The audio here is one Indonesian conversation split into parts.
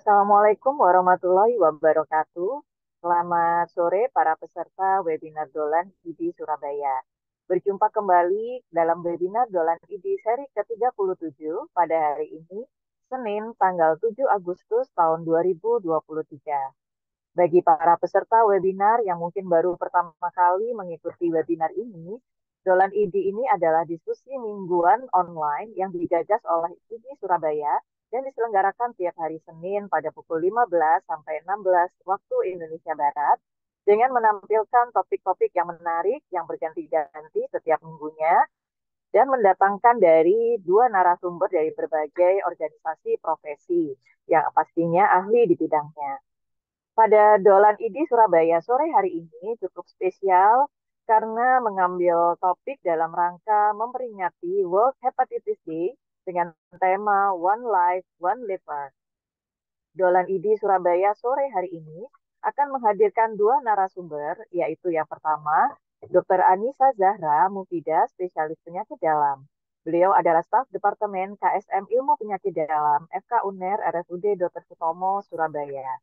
Assalamualaikum warahmatullahi wabarakatuh. Selamat sore para peserta webinar Dolan ID Surabaya. Berjumpa kembali dalam webinar Dolan ID seri ke-37 pada hari ini, Senin tanggal 7 Agustus tahun 2023. Bagi para peserta webinar yang mungkin baru pertama kali mengikuti webinar ini, Dolan ID ini adalah diskusi mingguan online yang digagas oleh ID Surabaya dan diselenggarakan tiap hari Senin pada pukul 15 sampai 16 waktu Indonesia Barat dengan menampilkan topik-topik yang menarik yang berganti-ganti setiap minggunya dan mendatangkan dari dua narasumber dari berbagai organisasi profesi yang pastinya ahli di bidangnya. Pada Dolan ID Surabaya sore hari ini cukup spesial karena mengambil topik dalam rangka memperingati World Hepatitis Day dengan tema One Life, One Liver. Dolan ID Surabaya sore hari ini akan menghadirkan dua narasumber, yaitu yang pertama, Dr. Anissa Zahra Mufidah, spesialis penyakit dalam. Beliau adalah staf Departemen KSM Ilmu Penyakit Dalam FK UNER RSUD Dr. Sutomo, Surabaya.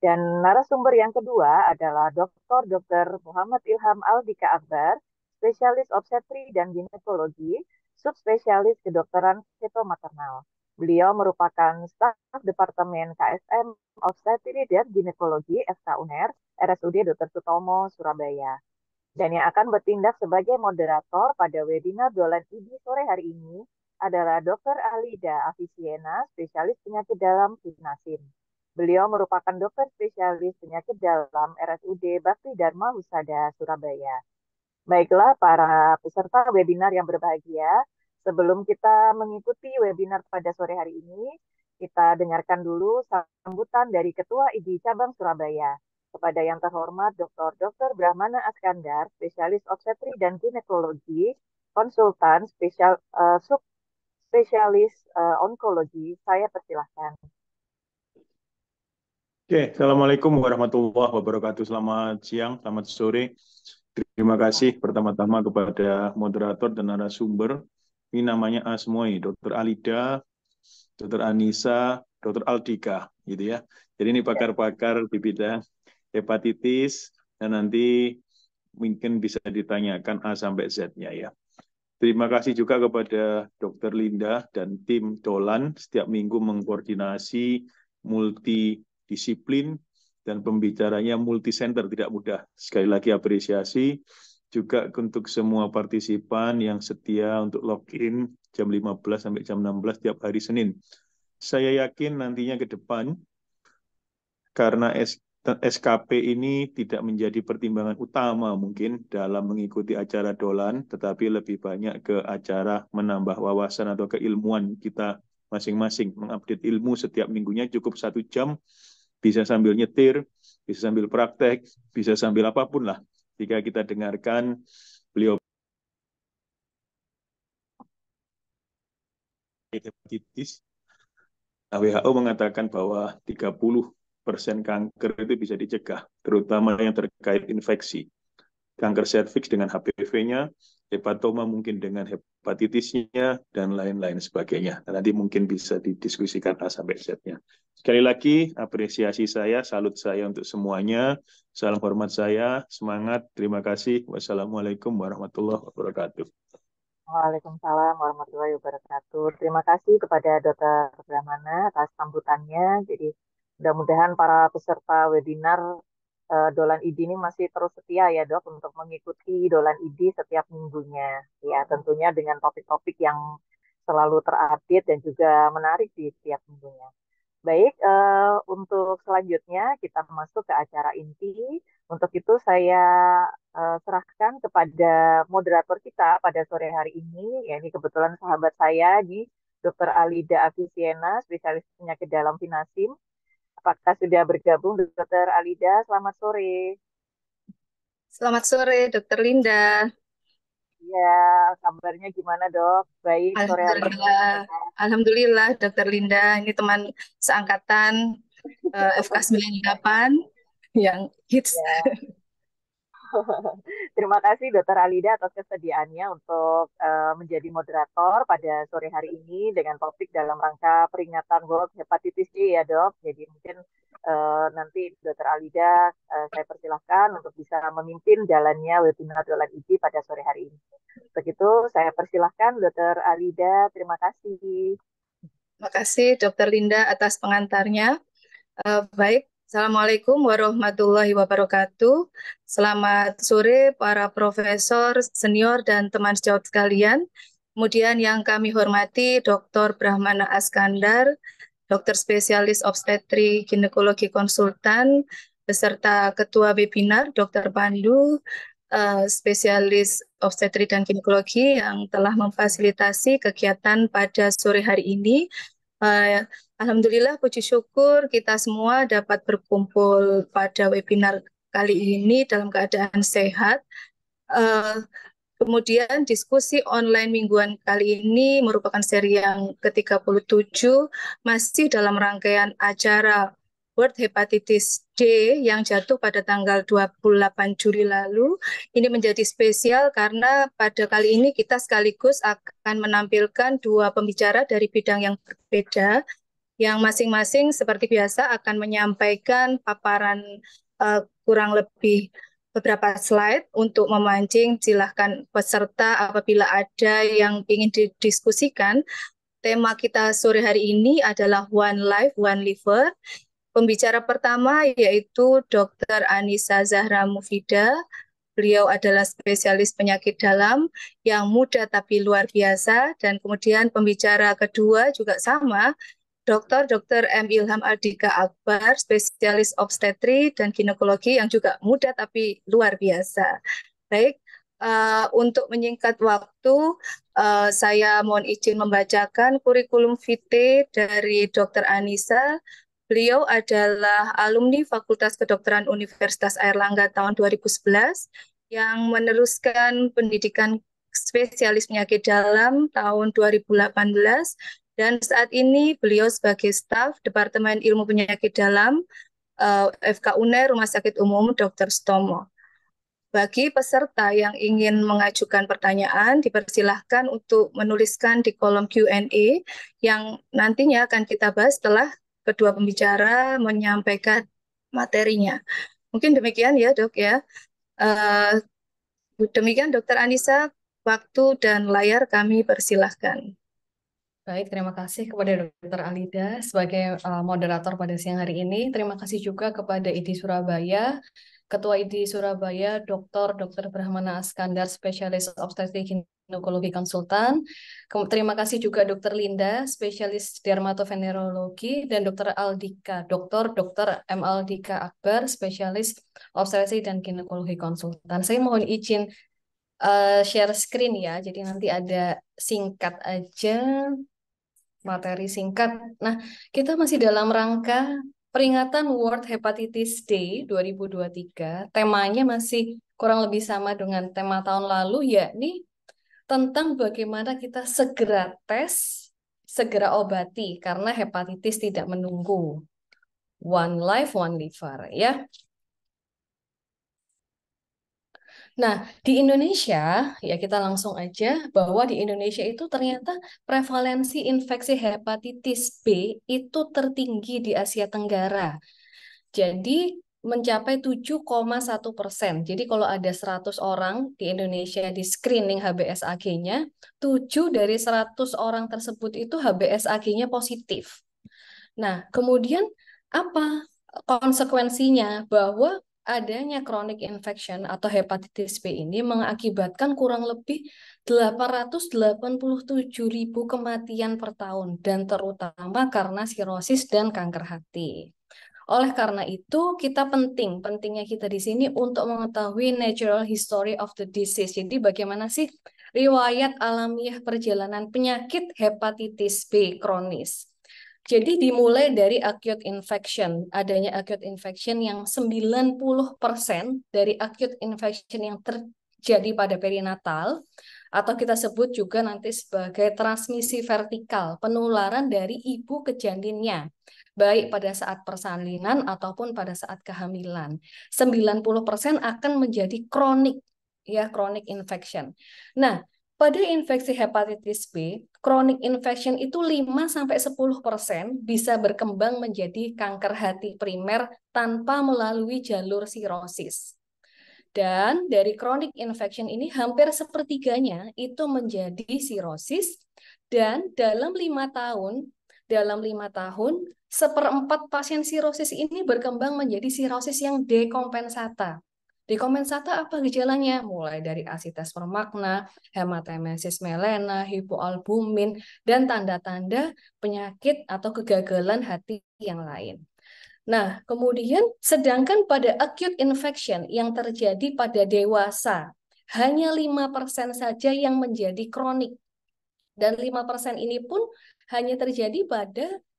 Dan narasumber yang kedua adalah Dr. Muhammad Ilham Aldika Akbar, spesialis obstetri dan ginekologi, subspesialis kedokteran feto-maternal. Beliau merupakan staf Departemen KSM Obstetri dan Ginekologi FK UNER RSUD Dr. Sutomo, Surabaya. Dan yang akan bertindak sebagai moderator pada webinar Dolan ID sore hari ini adalah Dr. Alida Aviciena, spesialis penyakit dalam Finasim. Beliau merupakan dokter spesialis penyakit dalam RSUD Bakti Dharma Husada, Surabaya. Baiklah para peserta webinar yang berbahagia, sebelum kita mengikuti webinar pada sore hari ini, kita dengarkan dulu sambutan dari Ketua ID Cabang Surabaya. Kepada yang terhormat Dr. Brahmana Askandar, spesialis obstetri dan ginekologi, konsultan subspesialis onkologi, saya persilahkan. Oke, Assalamualaikum warahmatullahi wabarakatuh. Selamat siang, selamat sore. Terima kasih pertama-tama kepada moderator dan narasumber. Ini namanya Asmoi, Dr. Alida, Dr. Anissa, Dr. Aldika, gitu ya. Jadi ini pakar-pakar di bidang hepatitis, dan nanti mungkin bisa ditanyakan A sampai Z-nya ya. Terima kasih juga kepada Dr. Linda dan tim Dolan setiap minggu mengkoordinasi multidisiplin dan pembicaranya multi-center, tidak mudah. Sekali lagi apresiasi juga untuk semua partisipan yang setia untuk login jam 15 sampai jam 16 tiap hari Senin. Saya yakin nantinya ke depan karena SKP ini tidak menjadi pertimbangan utama mungkin dalam mengikuti acara Dolan, tetapi lebih banyak ke acara menambah wawasan atau keilmuan kita masing-masing, mengupdate ilmu setiap minggunya cukup 1 jam, bisa sambil nyetir, bisa sambil praktek, bisa sambil apapun lah. Jika kita dengarkan beliau hepatitis, WHO mengatakan bahwa 30% kanker itu bisa dicegah, terutama yang terkait infeksi. Kanker serviks dengan HPV-nya, hepatoma mungkin dengan hepatitisnya, dan lain-lain sebagainya. Nanti mungkin bisa didiskusikan A sampai Z-nya. Sekali lagi, apresiasi saya, salut saya untuk semuanya. Salam hormat saya, semangat, terima kasih. Wassalamualaikum warahmatullahi wabarakatuh. Waalaikumsalam warahmatullahi wabarakatuh. Terima kasih kepada Dr. Brahmana atas sambutannya. Jadi mudah-mudahan para peserta webinar Dolan ID ini masih terus setia ya Dok untuk mengikuti Dolan ID setiap minggunya. Ya tentunya dengan topik-topik yang selalu terupdate dan juga menarik di setiap minggunya. Baik, untuk selanjutnya kita masuk ke acara inti. Untuk itu saya serahkan kepada moderator kita pada sore hari ini, ya ini kebetulan sahabat saya di Dr. Alida Aviciena, spesialis penyakit dalam Finasim. Apakah sudah bergabung Dr. Alida? Selamat sore. Selamat sore, Dokter Linda. Ya, kabarnya gimana dok? Baik, sore hari ini. Alhamdulillah, Alhamdulillah, Dokter Linda. Ini teman seangkatan FK 98 yang hits. Ya. Terima kasih Dokter Alida atas kesediaannya untuk menjadi moderator pada sore hari ini dengan topik dalam rangka peringatan World Hepatitis D ya Dok. Jadi mungkin nanti Dokter Alida saya persilahkan untuk bisa memimpin jalannya webinar Dolan ID pada sore hari ini. Begitu saya persilahkan Dokter Alida. Terima kasih. Terima kasih Dokter Linda atas pengantarnya. Baik, Assalamualaikum warahmatullahi wabarakatuh. Selamat sore para profesor, senior, dan teman sejawat sekalian. Kemudian yang kami hormati Dr. Brahmana Askandar, dokter spesialis obstetri ginekologi konsultan, beserta ketua webinar Dr. Pandu, spesialis obstetri dan ginekologi yang telah memfasilitasi kegiatan pada sore hari ini. Alhamdulillah, puji syukur kita semua dapat berkumpul pada webinar kali ini dalam keadaan sehat. Kemudian diskusi online mingguan kali ini merupakan seri yang ke-37, masih dalam rangkaian acara World Hepatitis D yang jatuh pada tanggal 28 Juli lalu. Ini menjadi spesial karena pada kali ini kita sekaligus akan menampilkan dua pembicara dari bidang yang berbeda, yang masing-masing seperti biasa akan menyampaikan paparan kurang lebih beberapa slide untuk memancing. Silahkan peserta apabila ada yang ingin didiskusikan. Tema kita sore hari ini adalah One Life, One Liver. Pembicara pertama yaitu Dr. Anissa Zahra Mufida. Beliau adalah spesialis penyakit dalam yang muda tapi luar biasa. Dan kemudian pembicara kedua juga sama, Dr. M. Ilham Ardika Akbar, spesialis obstetri dan ginekologi yang juga muda tapi luar biasa. Baik, untuk menyingkat waktu, saya mohon izin membacakan kurikulum vitae dari Dr. Anissa. Beliau adalah alumni Fakultas Kedokteran Universitas Airlangga tahun 2011 yang meneruskan pendidikan spesialis penyakit dalam tahun 2018. Dan saat ini beliau sebagai staf Departemen Ilmu Penyakit Dalam FK UNER Rumah Sakit Umum Dr. Stomo. Bagi peserta yang ingin mengajukan pertanyaan, dipersilahkan untuk menuliskan di kolom Q&A yang nantinya akan kita bahas setelah kedua pembicara menyampaikan materinya. Mungkin demikian ya Dok ya. Demikian Dr. Anissa, waktu dan layar kami persilahkan. Baik, terima kasih kepada Dr. Alida sebagai moderator pada siang hari ini. Terima kasih juga kepada ID Surabaya, Ketua ID Surabaya, Dr. Brahmana Askandar, spesialis obstetri ginekologi konsultan. Terima kasih juga Dr. Linda, spesialis dermatovenerologi, dan Dr. Dr. M. Aldika Akbar, spesialis obstetri dan ginekologi konsultan. Saya mohon izin share screen ya, jadi nanti ada singkat aja. Materi singkat. Nah, kita masih dalam rangka peringatan World Hepatitis Day 2023. Temanya masih kurang lebih sama dengan tema tahun lalu, yakni tentang bagaimana kita segera tes, segera obati, karena hepatitis tidak menunggu. One life, one liver, ya. Nah, di Indonesia, ya kita langsung aja bahwa di Indonesia itu ternyata prevalensi infeksi hepatitis B itu tertinggi di Asia Tenggara. Jadi mencapai 7,1%. Jadi kalau ada 100 orang di Indonesia di screening HBsAg-nya, 7 dari 100 orang tersebut itu HBsAg-nya positif. Nah, kemudian apa konsekuensinya? Bahwa adanya chronic infection atau hepatitis B ini mengakibatkan kurang lebih 887.000 kematian per tahun, dan terutama karena sirosis dan kanker hati. Oleh karena itu, pentingnya kita di sini untuk mengetahui natural history of the disease. Jadi bagaimana sih riwayat alamiah perjalanan penyakit hepatitis B kronis. Jadi dimulai dari acute infection, adanya acute infection yang 90% dari acute infection yang terjadi pada perinatal, atau kita sebut juga nanti sebagai transmisi vertikal, penularan dari ibu ke janinnya. baik pada saat persalinan ataupun pada saat kehamilan. 90% akan menjadi kronik, ya, chronic infection. Nah, pada infeksi hepatitis B, chronic infection itu 5-10% bisa berkembang menjadi kanker hati primer tanpa melalui jalur sirosis. Dan dari chronic infection ini hampir sepertiganya itu menjadi sirosis, dan dalam 5 tahun, 1/4 pasien sirosis ini berkembang menjadi sirosis yang dekompensata. Dekompensata apa gejalanya? Mulai dari asites permagna, hematemesis melena, hipoalbumin, dan tanda-tanda penyakit atau kegagalan hati yang lain. Nah, kemudian sedangkan pada acute infection yang terjadi pada dewasa, hanya 5% saja yang menjadi kronik. Dan 5% ini pun hanya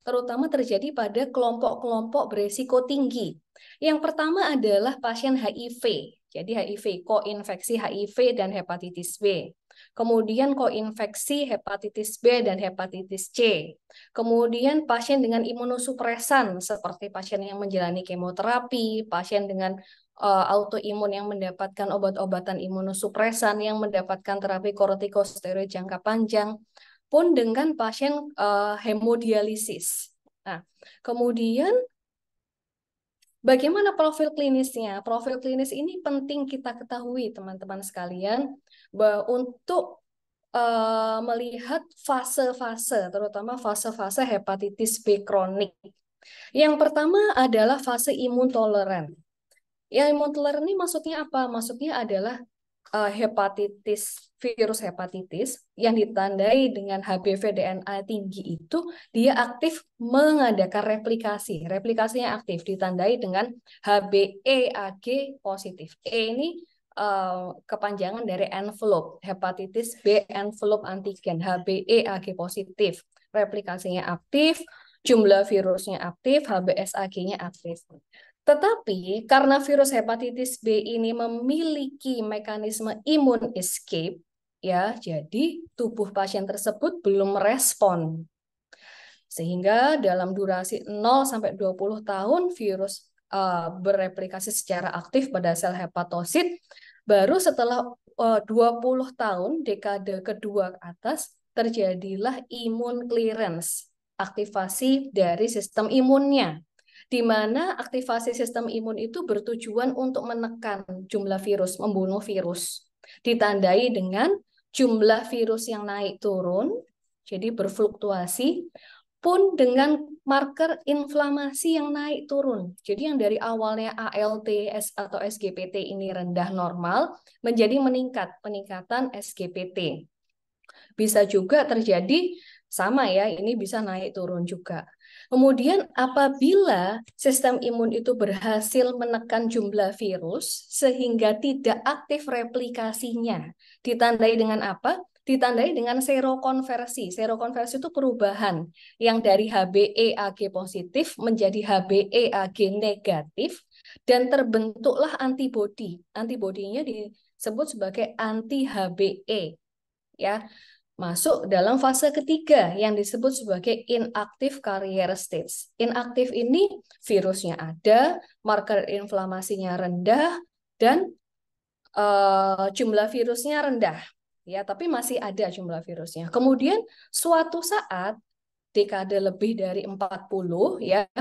terutama terjadi pada kelompok-kelompok beresiko tinggi. Yang pertama adalah pasien HIV. Jadi HIV, koinfeksi HIV dan hepatitis B. Kemudian koinfeksi hepatitis B dan hepatitis C. Kemudian pasien dengan imunosupresan seperti pasien yang menjalani kemoterapi, pasien dengan autoimun yang mendapatkan obat-obatan imunosupresan, yang mendapatkan terapi kortikosteroid jangka panjang, pun dengan pasien hemodialisis. Nah, kemudian bagaimana profil klinisnya? Profil klinis ini penting kita ketahui, teman-teman sekalian, bahwa untuk melihat fase-fase, terutama fase-fase hepatitis B kronik. Yang pertama adalah fase imun toleran. Yang imun toleran ini maksudnya apa? Maksudnya adalah virus hepatitis yang ditandai dengan HBV DNA tinggi itu dia aktif mengadakan replikasi. Replikasinya aktif ditandai dengan HBeAg positif. E ini kepanjangan dari envelope, hepatitis B envelope antigen, HBeAg positif. Replikasinya aktif, jumlah virusnya aktif, HBsAg-nya aktif. Tetapi karena virus hepatitis B ini memiliki mekanisme imun escape, ya, jadi tubuh pasien tersebut belum merespon. Sehingga dalam durasi 0-20 tahun virus bereplikasi secara aktif pada sel hepatosit. Baru setelah 20 tahun, dekade kedua atas, terjadilah imun clearance, aktivasi dari sistem imunnya, di mana aktivasi sistem imun itu bertujuan untuk menekan jumlah virus, membunuh virus. Ditandai dengan jumlah virus yang naik turun, jadi berfluktuasi, pun dengan marker inflamasi yang naik turun. Jadi yang dari awalnya ALT atau SGPT ini rendah normal, menjadi peningkatan SGPT. Bisa juga terjadi sama ya, ini bisa naik turun juga. Kemudian apabila sistem imun itu berhasil menekan jumlah virus sehingga tidak aktif replikasinya, ditandai dengan apa? Ditandai dengan serokonversi. Serokonversi itu perubahan yang dari HBeAg positif menjadi HBeAg negatif dan terbentuklah antibodi. Antibodinya disebut sebagai anti-HBe, ya. Masuk dalam fase ketiga yang disebut sebagai inactive carrier stage. Inaktif ini virusnya ada, marker inflamasinya rendah, dan jumlah virusnya rendah. Ya, tapi masih ada jumlah virusnya. Kemudian suatu saat, dekade lebih dari 40, ya,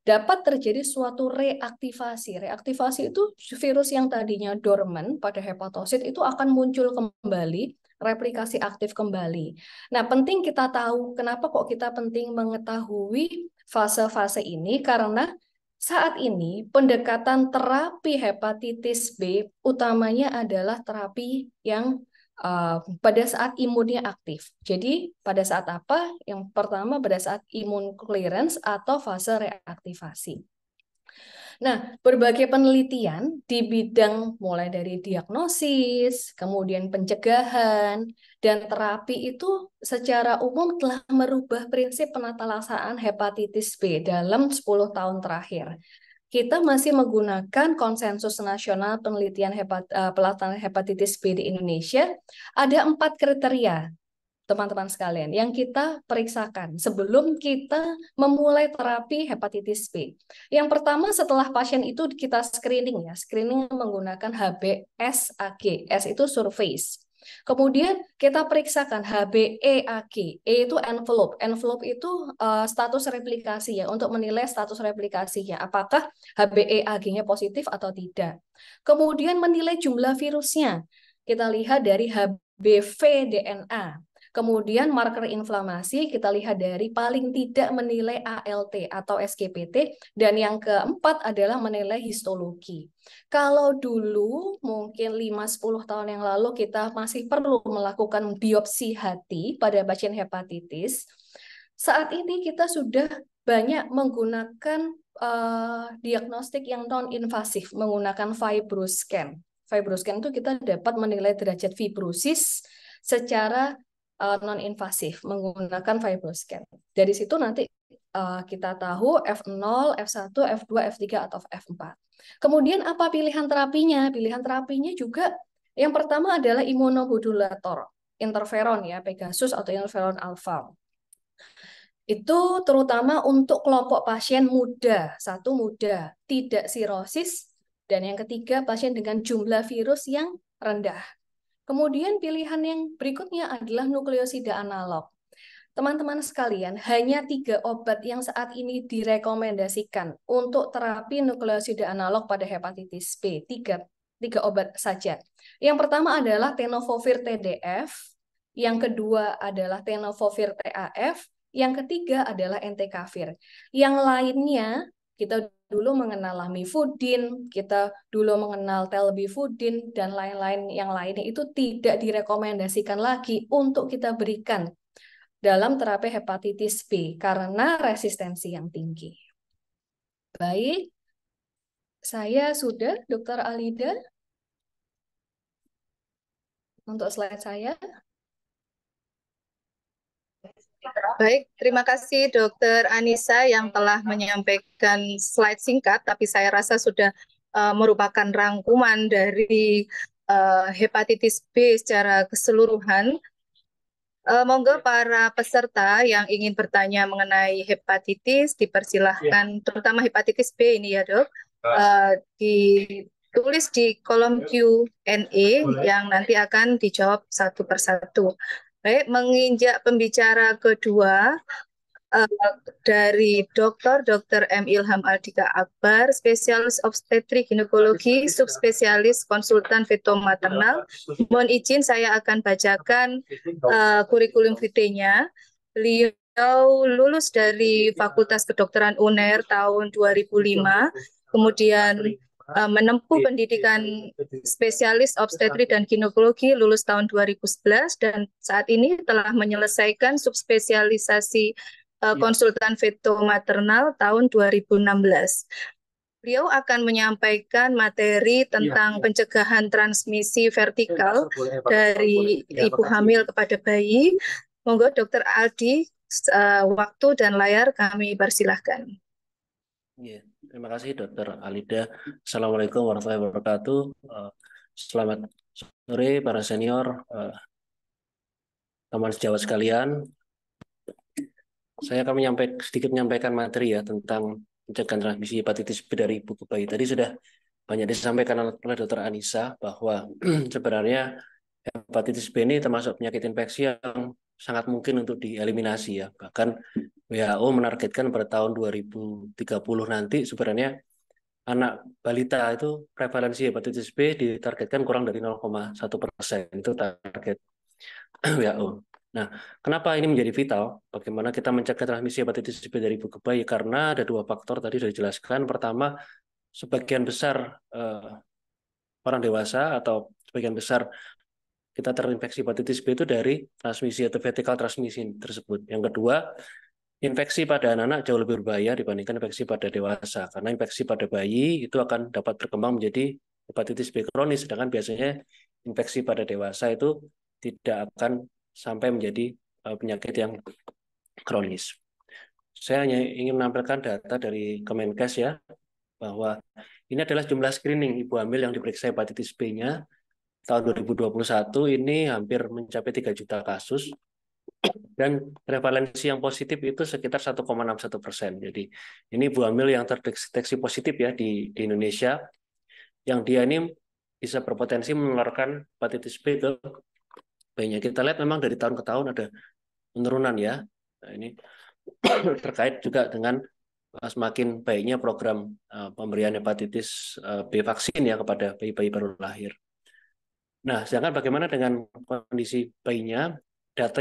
dapat terjadi suatu reaktivasi. Reaktivasi itu virus yang tadinya dormant pada hepatosit itu akan muncul kembali, replikasi aktif kembali. Nah, penting kita tahu, kenapa kok kita penting mengetahui fase-fase ini, karena saat ini pendekatan terapi hepatitis B utamanya adalah terapi yang pada saat imunnya aktif. Jadi pada saat apa? Yang pertama pada saat imun clearance atau fase reaktivasi. Nah, berbagai penelitian di bidang mulai dari diagnosis, kemudian pencegahan, dan terapi itu secara umum telah merubah prinsip penatalaksanaan hepatitis B dalam 10 tahun terakhir. Kita masih menggunakan konsensus nasional penelitian pelaksanaan hepatitis B di Indonesia. Ada 4 kriteria teman-teman sekalian, yang kita periksakan sebelum kita memulai terapi hepatitis B. Yang pertama, setelah pasien itu kita screening ya, screening menggunakan HbSAg, S itu surface. Kemudian kita periksakan HbEAg, E itu envelope. Envelope itu status replikasi ya, untuk menilai status replikasinya, apakah HbEAg-nya positif atau tidak. Kemudian menilai jumlah virusnya. Kita lihat dari HBV DNA. Kemudian marker inflamasi kita lihat dari paling tidak menilai ALT atau SGPT, dan yang keempat adalah menilai histologi. Kalau dulu mungkin 5-10 tahun yang lalu kita masih perlu melakukan biopsi hati pada pasien hepatitis, saat ini kita sudah banyak menggunakan diagnostik yang non-invasif, menggunakan fibroscan. Fibroscan itu kita dapat menilai derajat fibrosis secara non-invasif menggunakan fibroscan. Dari situ nanti kita tahu F0, F1, F2, F3, atau F4. Kemudian apa pilihan terapinya? Pilihan terapinya juga yang pertama adalah imunomodulator, interferon ya, Pegasus atau interferon alfa. Itu terutama untuk kelompok pasien muda, satu muda, tidak sirosis, dan yang ketiga pasien dengan jumlah virus yang rendah. Kemudian pilihan yang berikutnya adalah nukleosida analog. Teman-teman sekalian, hanya 3 obat yang saat ini direkomendasikan untuk terapi nukleosida analog pada hepatitis B. Tiga obat saja. Yang pertama adalah tenofovir TDF, yang kedua adalah tenofovir TAF, yang ketiga adalah entecavir. Yang lainnya, kita dulu mengenal lamivudin, kita dulu mengenal telbifudin, dan lain-lain yang lainnya itu tidak direkomendasikan lagi untuk kita berikan dalam terapi hepatitis B karena resistensi yang tinggi. Baik, saya sudah, Dr. Alida, untuk slide saya. Baik, terima kasih Dokter Anissa yang telah menyampaikan slide singkat, tapi saya rasa sudah merupakan rangkuman dari hepatitis B secara keseluruhan. Monggo para peserta yang ingin bertanya mengenai hepatitis dipersilahkan, terutama hepatitis B ini ya Dok, ditulis di kolom Q&A yang nanti akan dijawab satu persatu. Baik, menginjak pembicara kedua dari Dr. M. Ilham Aldika Akbar, spesialis obstetrik ginekologi, subspesialis konsultan feto maternal. Mohon izin saya akan bacakan kurikulum vitae-nya. Beliau lulus dari Fakultas Kedokteran UNER tahun 2005, kemudian menempuh pendidikan spesialis obstetrik dan ginekologi lulus tahun 2011 dan saat ini telah menyelesaikan subspesialisasi konsultan feto maternal tahun 2016. Beliau akan menyampaikan materi tentang pencegahan transmisi vertikal dari ibu hamil kepada bayi. Monggo Dr. Aldi, waktu dan layar kami persilahkan. Ya, terima kasih Dr. Alida. Assalamualaikum warahmatullahi wabarakatuh. Selamat sore para senior, teman sejawat sekalian. Saya akan sedikit menyampaikan materi ya tentang pencegahan transmisi hepatitis B dari ibu ke bayi. Tadi sudah banyak disampaikan oleh Dr. Anissa bahwa sebenarnya hepatitis B ini termasuk penyakit infeksi yang sangat mungkin untuk dieliminasi ya. Bahkan WHO menargetkan pada tahun 2030 nanti sebenarnya anak balita itu prevalensi hepatitis B ditargetkan kurang dari 0,1%. Itu target WHO. Nah, kenapa ini menjadi vital? Bagaimana kita mencegah transmisi hepatitis B dari ibu ke bayi? Karena ada 2 faktor tadi sudah dijelaskan. Pertama, sebagian besar orang dewasa atau sebagian besar kita terinfeksi hepatitis B itu dari transmisi atau vertikal transmisi tersebut. Yang kedua, infeksi pada anak-anak jauh lebih berbahaya dibandingkan infeksi pada dewasa. Karena infeksi pada bayi itu akan dapat berkembang menjadi hepatitis B kronis, sedangkan biasanya infeksi pada dewasa itu tidak akan sampai menjadi penyakit yang kronis. Saya hanya ingin menampilkan data dari Kemenkes ya, bahwa ini adalah jumlah screening ibu hamil yang diperiksa hepatitis B-nya tahun 2021 ini hampir mencapai 3 juta kasus. Dan prevalensi yang positif itu sekitar 1,61%. Jadi ini ibu hamil yang terdeteksi positif ya di Indonesia, yang dia ini bisa berpotensi menularkan hepatitis B ke bayinya. Kita lihat memang dari tahun ke tahun ada penurunan ya. Nah, ini terkait juga dengan semakin baiknya program pemberian hepatitis B vaksin ya kepada bayi-bayi baru lahir. Nah, sedangkan bagaimana dengan kondisi bayinya? Data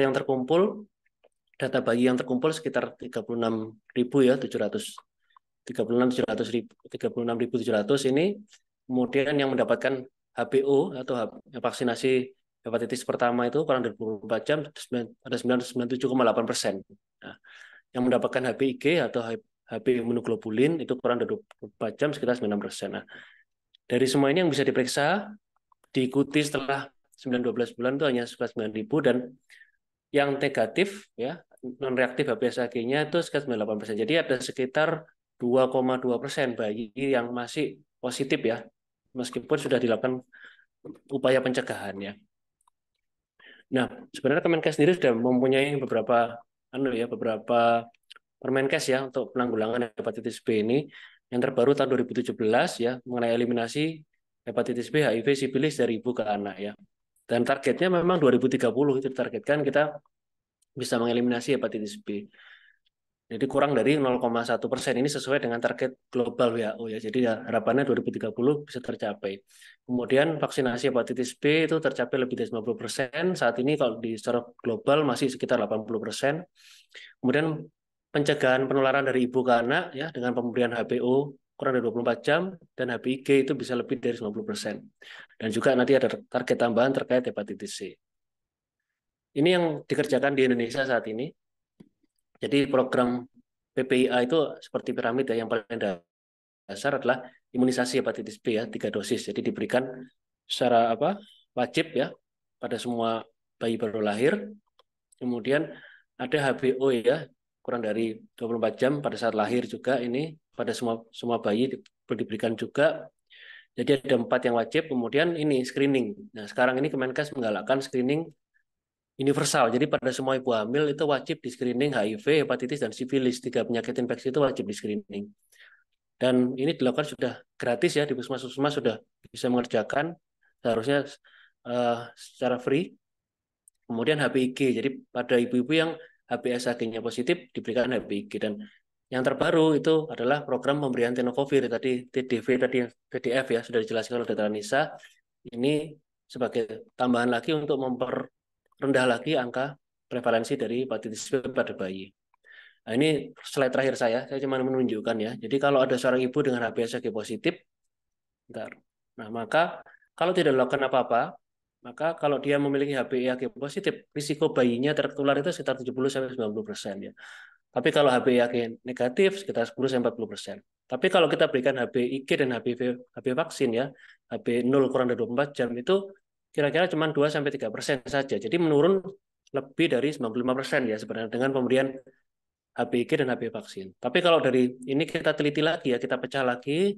bayi yang terkumpul sekitar 36.000 ya, 36.700 ini, kemudian yang mendapatkan HBO atau vaksinasi hepatitis pertama itu kurang dari 24 jam ada 97,8%. Nah, yang mendapatkan HBIG atau HB imunoglobulin itu kurang dari 24 jam sekitar 9%. Nah, dari semua ini yang bisa diperiksa diikuti setelah 9-12 bulan itu hanya 9.000, dan yang negatif ya non reaktif HBsAg-nya itu sekitar 98%. Jadi ada sekitar 2,2% bayi yang masih positif ya, meskipun sudah dilakukan upaya pencegahannya. Nah, sebenarnya Kemenkes sendiri sudah mempunyai beberapa Permenkes ya untuk penanggulangan hepatitis B ini. Yang terbaru tahun 2017 ya mengenai eliminasi hepatitis B, HIV, sifilis dari ibu ke anak ya. Dan targetnya memang 2030 itu ditargetkan kita bisa mengeliminasi hepatitis B. Jadi kurang dari 0,1%. Ini sesuai dengan target global WHO ya. Jadi ya, harapannya 2030 bisa tercapai. Kemudian vaksinasi hepatitis B itu tercapai lebih dari 90%. Saat ini kalau di secara global masih sekitar 80%. Kemudian pencegahan penularan dari ibu ke anak ya dengan pemberian HBO kurang dari 24 jam dan HBIG itu bisa lebih dari 90%. Dan juga nanti ada target tambahan terkait hepatitis C. Ini yang dikerjakan di Indonesia saat ini. Jadi program PPIA itu seperti piramid ya, yang paling dasar adalah imunisasi hepatitis B ya, 3 dosis. Jadi diberikan secara wajib ya pada semua bayi baru lahir. Kemudian ada HBO ya, kurang dari 24 jam pada saat lahir juga, ini pada semua bayi diberikan juga. Jadi ada 4 yang wajib. Kemudian ini screening. Nah, sekarang ini Kemenkes menggalakkan screening universal. Jadi pada semua ibu hamil itu wajib di screening HIV, hepatitis, dan sifilis. 3 penyakit infeksi itu wajib di screening. Dan ini dilakukan sudah gratis ya, di puskesmas sudah bisa mengerjakan, seharusnya secara free. Kemudian HBIG, jadi pada ibu-ibu yang HBsAg-nya positif diberikan HBIG. Dan yang terbaru itu adalah program pemberian tenofovir tadi, TDV tadi, TDF ya, sudah dijelaskan oleh Dr. Anissa. Ini sebagai tambahan lagi untuk rendah lagi angka prevalensi dari hepatitis B pada bayi. Nah, ini slide terakhir saya cuma menunjukkan ya. Jadi kalau ada seorang ibu dengan HBsAg positif, nah maka kalau tidak dilakukan apa-apa, maka kalau dia memiliki HBsAg positif, risiko bayinya tertular itu sekitar 70-90% ya. Tapi kalau HBsAg negatif sekitar 10-40%. Tapi kalau kita berikan HBIG dan HB vaksin ya, HB0 kurang dari 24 jam itu kira-kira cuma 2-3% saja. Jadi menurun lebih dari 95% ya sebenarnya dengan pemberian HBIG dan HB vaksin. Tapi kalau dari ini kita teliti lagi ya, kita pecah lagi,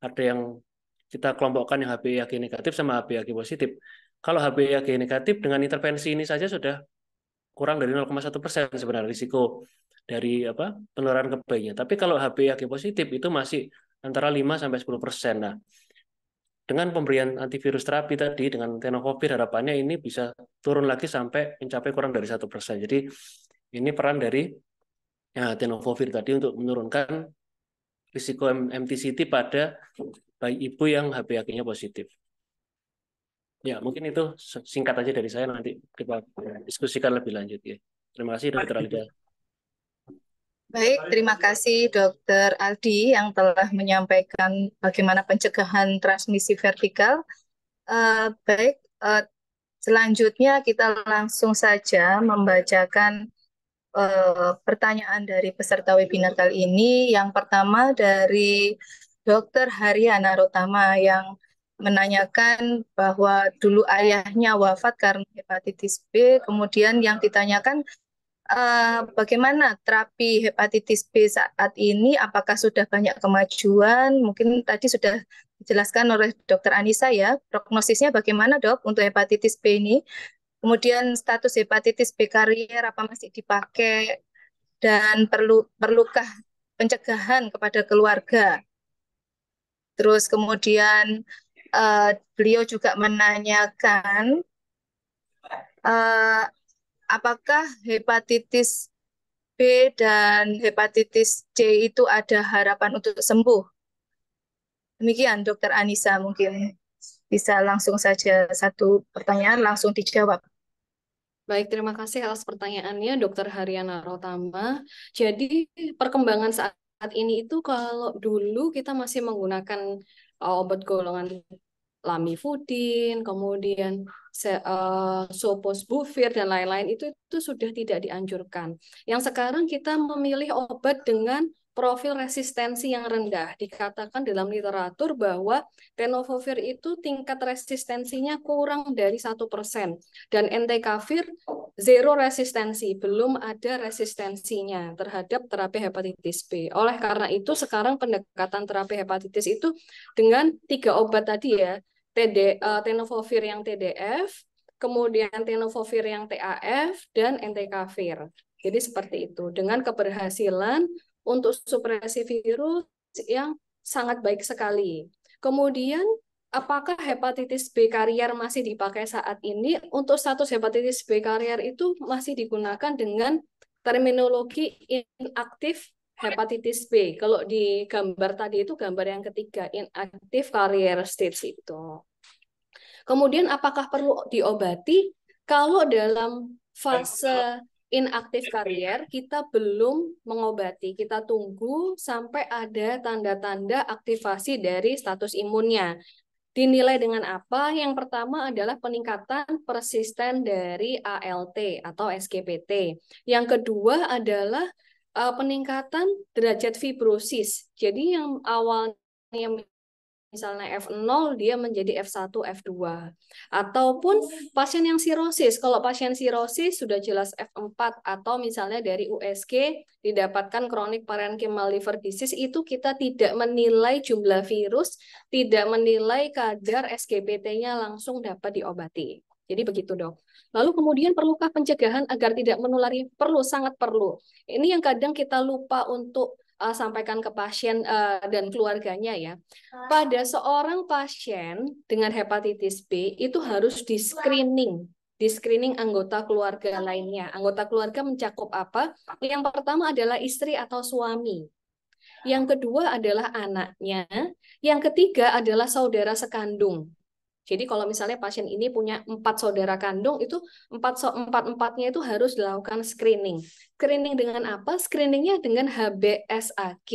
ada yang kita kelompokkan yang HBIG negatif sama HBIG positif. Kalau HBIG negatif dengan intervensi ini saja sudah kurang dari 0,1% sebenarnya risiko dari penularan ke bayinya. Tapi kalau HBIG positif itu masih antara 5-10%. Nah, dengan pemberian antivirus terapi tadi dengan tenofovir harapannya ini bisa turun lagi sampai mencapai kurang dari 1%. Jadi ini peran dari tenofovir tadi untuk menurunkan risiko MTCT pada bayi ibu yang HBIG-nya positif. Ya, mungkin itu singkat aja dari saya, nanti kita diskusikan lebih lanjut ya. Terima kasih Dr. Alida. Baik, terima kasih Dr. Aldi yang telah menyampaikan bagaimana pencegahan transmisi vertikal. Baik, selanjutnya kita langsung saja membacakan pertanyaan dari peserta webinar kali ini. Yang pertama dari Dr. Haryana Rotama yang menanyakan bahwa dulu ayahnya wafat karena hepatitis B, kemudian yang ditanyakan bagaimana terapi hepatitis B saat ini, apakah sudah banyak kemajuan? Mungkin tadi sudah dijelaskan oleh Dr. Anissa ya, prognosisnya bagaimana dok untuk hepatitis B ini? Kemudian status hepatitis B karier apa masih dipakai dan perlukah pencegahan kepada keluarga. Terus kemudian beliau juga menanyakan apakah hepatitis B dan hepatitis C itu ada harapan untuk sembuh. Demikian Dokter Anissa, mungkin bisa langsung saja satu pertanyaan langsung dijawab. Baik, terima kasih atas pertanyaannya, Dokter Haryana Rotama. Jadi perkembangan saat ini itu kalau dulu kita masih menggunakan obat golongan lamivudin, kemudian sofosbuvir dan lain-lain itu sudah tidak dianjurkan. Yang sekarang kita memilih obat dengan profil resistensi yang rendah. Dikatakan dalam literatur bahwa tenofovir itu tingkat resistensinya kurang dari 1%. Dan entecavir zero resistensi, belum ada resistensinya terhadap terapi hepatitis B. Oleh karena itu sekarang pendekatan terapi hepatitis itu dengan 3 obat tadi ya, tenofovir yang TDF, kemudian tenofovir yang TAF, dan entecavir. Jadi seperti itu, dengan keberhasilan untuk supresi virus yang sangat baik sekali. Kemudian, apakah hepatitis B karier masih dipakai saat ini? Untuk status hepatitis B karier itu masih digunakan dengan terminologi inaktif hepatitis B. Kalau di gambar tadi itu gambar yang ketiga, inactive carrier stage itu. Kemudian apakah perlu diobati? Kalau dalam fase inaktif carrier kita belum mengobati, kita tunggu sampai ada tanda-tanda aktivasi dari status imunnya. Dinilai dengan apa? Yang pertama adalah peningkatan persisten dari ALT atau SGPT. Yang kedua adalah peningkatan derajat fibrosis. Jadi yang awalnya misalnya F0 dia menjadi F1, F2. Ataupun pasien yang sirosis. Kalau pasien sirosis sudah jelas F4 atau misalnya dari USG didapatkan chronic parenchymal liver disease, itu kita tidak menilai jumlah virus, tidak menilai kadar SGPT-nya langsung dapat diobati. Jadi begitu, Dok. Lalu kemudian perlukah pencegahan agar tidak menulari? Perlu, sangat perlu. Ini yang kadang kita lupa untuk sampaikan ke pasien dan keluarganya ya. Pada seorang pasien dengan hepatitis B itu harus di-screening anggota keluarga lainnya. Anggota keluarga mencakup apa? Yang pertama adalah istri atau suami. Yang kedua adalah anaknya. Yang ketiga adalah saudara sekandung. Jadi kalau misalnya pasien ini punya 4 saudara kandung, itu empat-empatnya itu harus dilakukan screening. Screening dengan apa? Screeningnya dengan HbSAg.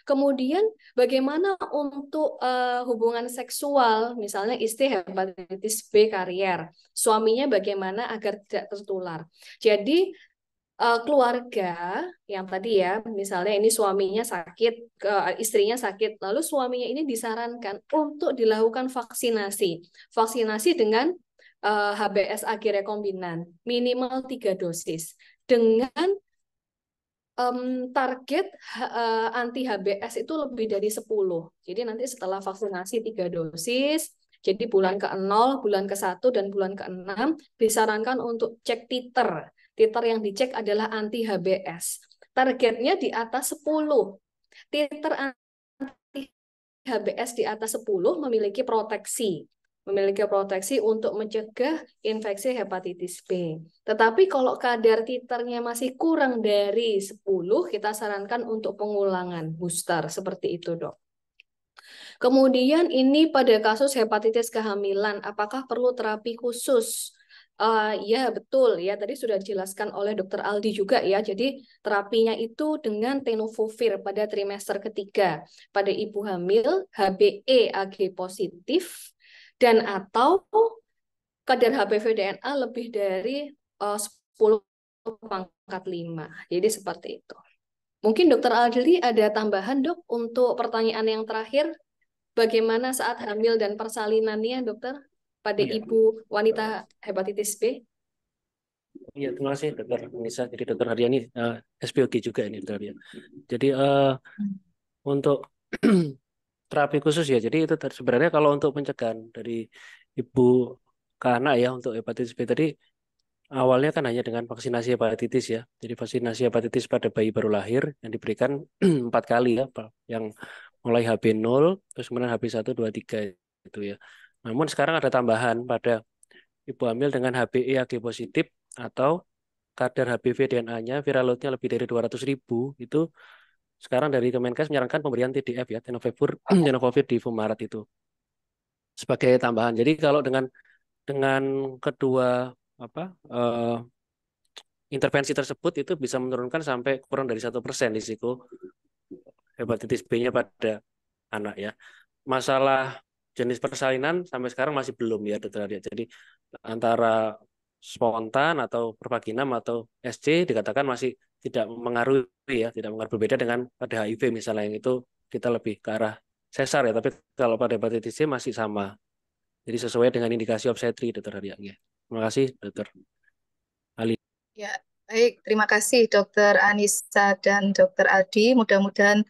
Kemudian bagaimana untuk hubungan seksual, misalnya istri hepatitis B karier, suaminya bagaimana agar tidak tertular. Jadi keluarga yang tadi ya, misalnya ini suaminya sakit, istrinya sakit, lalu suaminya ini disarankan untuk dilakukan vaksinasi. Vaksinasi dengan HbSAg rekombinan, minimal 3 dosis. Dengan target anti HBS itu lebih dari 10. Jadi nanti setelah vaksinasi 3 dosis, jadi bulan ke-0, bulan ke-1, dan bulan ke-6 disarankan untuk cek titer. Titer yang dicek adalah anti HBS. Targetnya di atas 10. Titer anti HBS di atas 10 memiliki proteksi untuk mencegah infeksi hepatitis B. Tetapi kalau kadar titernya masih kurang dari 10, kita sarankan untuk pengulangan booster seperti itu, Dok. Kemudian ini pada kasus hepatitis kehamilan, apakah perlu terapi khusus? Ya betul ya, tadi sudah dijelaskan oleh Dr. Aldi juga ya. Jadi terapinya itu dengan tenofovir pada trimester ketiga pada ibu hamil HbE-Ag positif dan atau kadar HPV DNA lebih dari 10 pangkat 5. Jadi seperti itu. Mungkin Dr. Aldi ada tambahan, Dok, untuk pertanyaan yang terakhir. Bagaimana saat hamil dan persalinannya, Dokter? Pada ibu wanita hepatitis B? Iya, terima kasih Dr. Anissa. Jadi Dr. Haryani, SPOG juga ini Dr. Haryani. Jadi untuk terapi khusus ya, jadi itu sebenarnya kalau untuk pencegahan dari ibu ke anak ya untuk hepatitis B tadi awalnya kan hanya dengan vaksinasi hepatitis ya. Jadi vaksinasi hepatitis pada bayi baru lahir yang diberikan 4 kali ya, Pak. Yang mulai HB0, terus kemudian HB1, 2, 3 itu ya. Namun sekarang ada tambahan pada ibu hamil dengan HbA Ag positif atau kadar HBV DNA-nya viral load-nya lebih dari 200.000 itu sekarang dari Kemenkes menyarankan pemberian TDF ya, tenofovir di Fumarat itu sebagai tambahan. Jadi kalau dengan kedua apa intervensi tersebut itu bisa menurunkan sampai kurang dari 1% risiko hepatitis B-nya pada anak ya. Masalah jenis persalinan sampai sekarang masih belum ya dokter Arya. Jadi antara spontan atau pervaginam atau SC dikatakan masih tidak mengaruhi ya, tidak mengaruhi, berbeda dengan pada HIV misalnya yang itu kita lebih ke arah sesar ya, tapi kalau pada hepatitis C masih sama. Jadi sesuai dengan indikasi obstetri dokter Arya ya. Terima kasih dokter Ali. Ya, baik. Terima kasih Dokter Anissa dan Dokter Aldi. Mudah-mudahan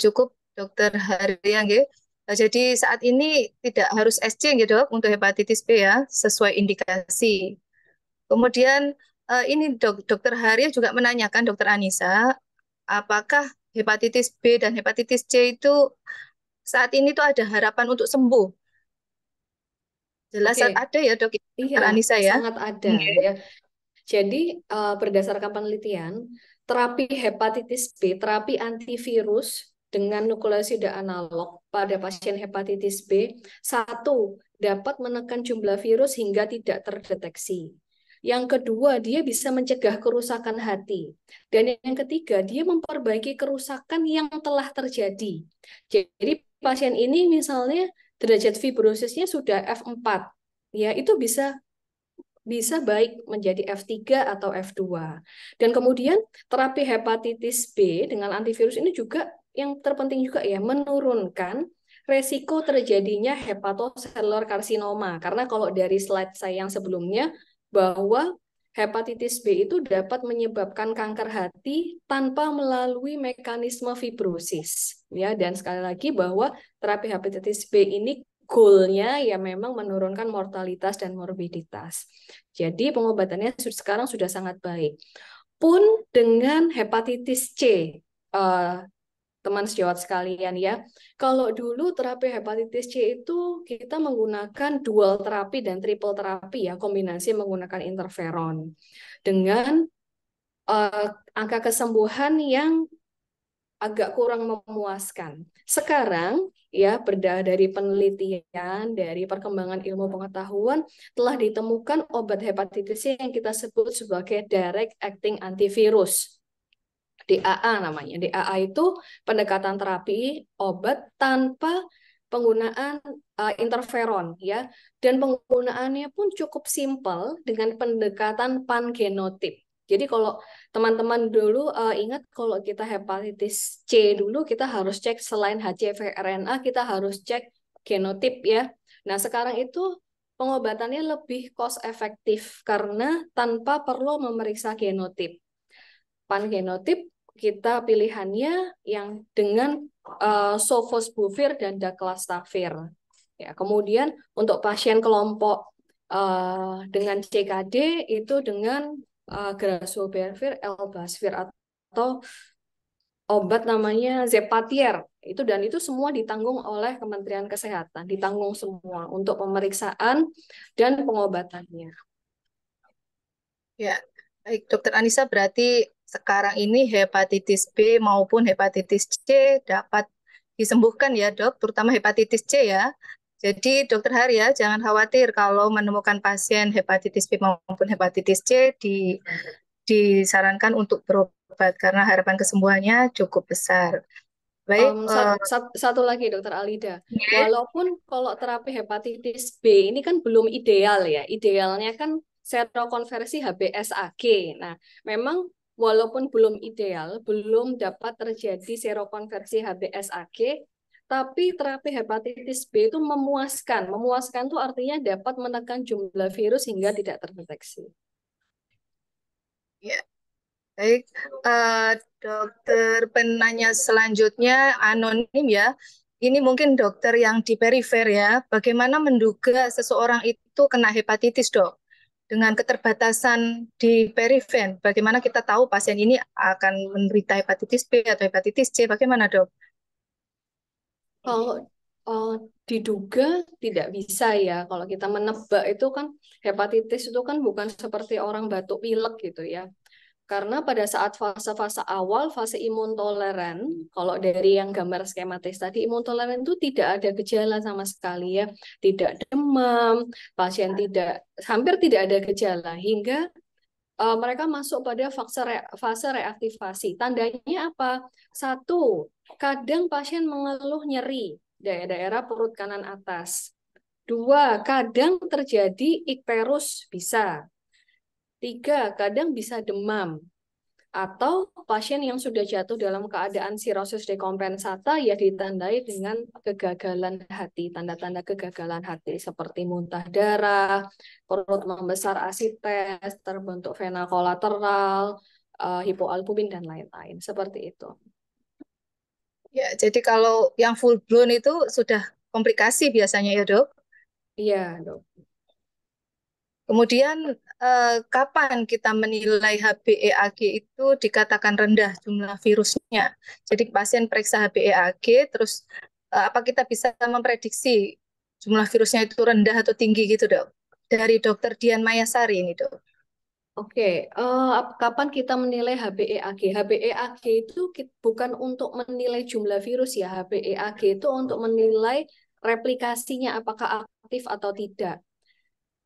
cukup Dokter Haria nggih. Jadi saat ini tidak harus SC nggih Dok untuk hepatitis B ya, sesuai indikasi. Kemudian ini Dokter Haria juga menanyakan Dokter Anissa, apakah hepatitis B dan hepatitis C itu saat ini tuh ada harapan untuk sembuh? Jelas Oke, ada ya Dok, iya, Dokter Anissa ya? sangat ada Nggih. ya. Jadi berdasarkan penelitian, terapi hepatitis B, terapi antivirus dengan nukleosida analog pada pasien hepatitis B, satu, dapat menekan jumlah virus hingga tidak terdeteksi. Yang kedua, dia bisa mencegah kerusakan hati. Dan yang ketiga, dia memperbaiki kerusakan yang telah terjadi. Jadi pasien ini misalnya derajat fibrosisnya sudah F4, ya itu bisa baik menjadi F3 atau F2. Dan kemudian terapi hepatitis B dengan antivirus ini juga yang terpenting juga ya, menurunkan resiko terjadinya hepatocellular karsinoma. Karena kalau dari slide saya yang sebelumnya, bahwa hepatitis B itu dapat menyebabkan kanker hati tanpa melalui mekanisme fibrosis. Ya, dan sekali lagi bahwa terapi hepatitis B ini goalnya ya memang menurunkan mortalitas dan morbiditas. Jadi pengobatannya sekarang sudah sangat baik. Pun dengan hepatitis C, teman sejawat sekalian ya. Kalau dulu terapi hepatitis C itu kita menggunakan dual terapi dan triple terapi ya, kombinasi menggunakan interferon dengan angka kesembuhan yang agak kurang memuaskan. Sekarang ya dari penelitian, dari perkembangan ilmu pengetahuan telah ditemukan obat hepatitis C yang kita sebut sebagai direct acting antivirus. DAA namanya. DAA itu pendekatan terapi obat tanpa penggunaan interferon ya, dan penggunaannya pun cukup simpel dengan pendekatan pangenotip. Jadi kalau teman-teman dulu ingat kalau kita hepatitis C dulu kita harus cek selain HCV RNA kita harus cek genotip ya. Nah, sekarang itu pengobatannya lebih cost efektif karena tanpa perlu memeriksa genotip. Pangenotip kita pilihannya yang dengan sofosbuvir dan daclastavir. Ya, kemudian untuk pasien kelompok dengan CKD itu dengan grazobervir, elbasvir atau obat namanya Zepatier. Dan itu semua ditanggung oleh Kementerian Kesehatan, ditanggung semua untuk pemeriksaan dan pengobatannya. Ya, baik Dokter Anissa, berarti sekarang ini hepatitis B maupun hepatitis C dapat disembuhkan ya dok, terutama hepatitis C ya. Jadi Dokter Haria jangan khawatir kalau menemukan pasien hepatitis B maupun hepatitis C disarankan untuk berobat karena harapan kesembuhannya cukup besar. Baik, Satu lagi Dokter Alida, walaupun kalau terapi hepatitis B ini kan belum ideal ya, idealnya kan serokonversi HBsAg. Nah, memang walaupun belum ideal, belum dapat terjadi serokonversi HBsAg, tapi terapi hepatitis B itu memuaskan. Memuaskan itu artinya dapat menekan jumlah virus hingga tidak terdeteksi. Ya, baik. Dokter penanya selanjutnya anonim ya. ini mungkin dokter yang di perifer ya, bagaimana menduga seseorang itu kena hepatitis, Dok? Dengan keterbatasan di perifer, bagaimana kita tahu pasien ini akan menderita hepatitis B atau hepatitis C? Bagaimana, Dok? Kalau diduga tidak bisa ya. Kalau kita menebak itu kan hepatitis itu kan bukan seperti orang batuk pilek gitu ya. Karena pada saat fase-fase awal, fase imun toleran, kalau dari yang gambar skematis tadi, imun toleran itu tidak ada gejala sama sekali ya. Tidak demam, pasien hampir tidak ada gejala, hingga mereka masuk pada fase reaktivasi. Tandanya apa? Satu, kadang pasien mengeluh nyeri daerah perut kanan atas. Dua, kadang terjadi ikterus bisa. Tiga, kadang bisa demam. Atau pasien yang sudah jatuh dalam keadaan sirosis dekompensata ya ditandai dengan kegagalan hati, tanda-tanda kegagalan hati seperti muntah darah, perut membesar asites, terbentuk vena kolateral, hipoalbumin dan lain-lain seperti itu. Ya, jadi kalau yang full blown itu sudah komplikasi biasanya ya, Dok? Iya, Dok. Kemudian kapan kita menilai HbA1c itu dikatakan rendah jumlah virusnya? Jadi pasien periksa HbA1c, terus apa kita bisa memprediksi jumlah virusnya itu rendah atau tinggi gitu, Dok? Dari Dokter Dian Mayasari ini, Dok. Oke, kapan kita menilai HbA1c? HbA1c itu bukan untuk menilai jumlah virus ya. HbA1c itu untuk menilai replikasinya apakah aktif atau tidak.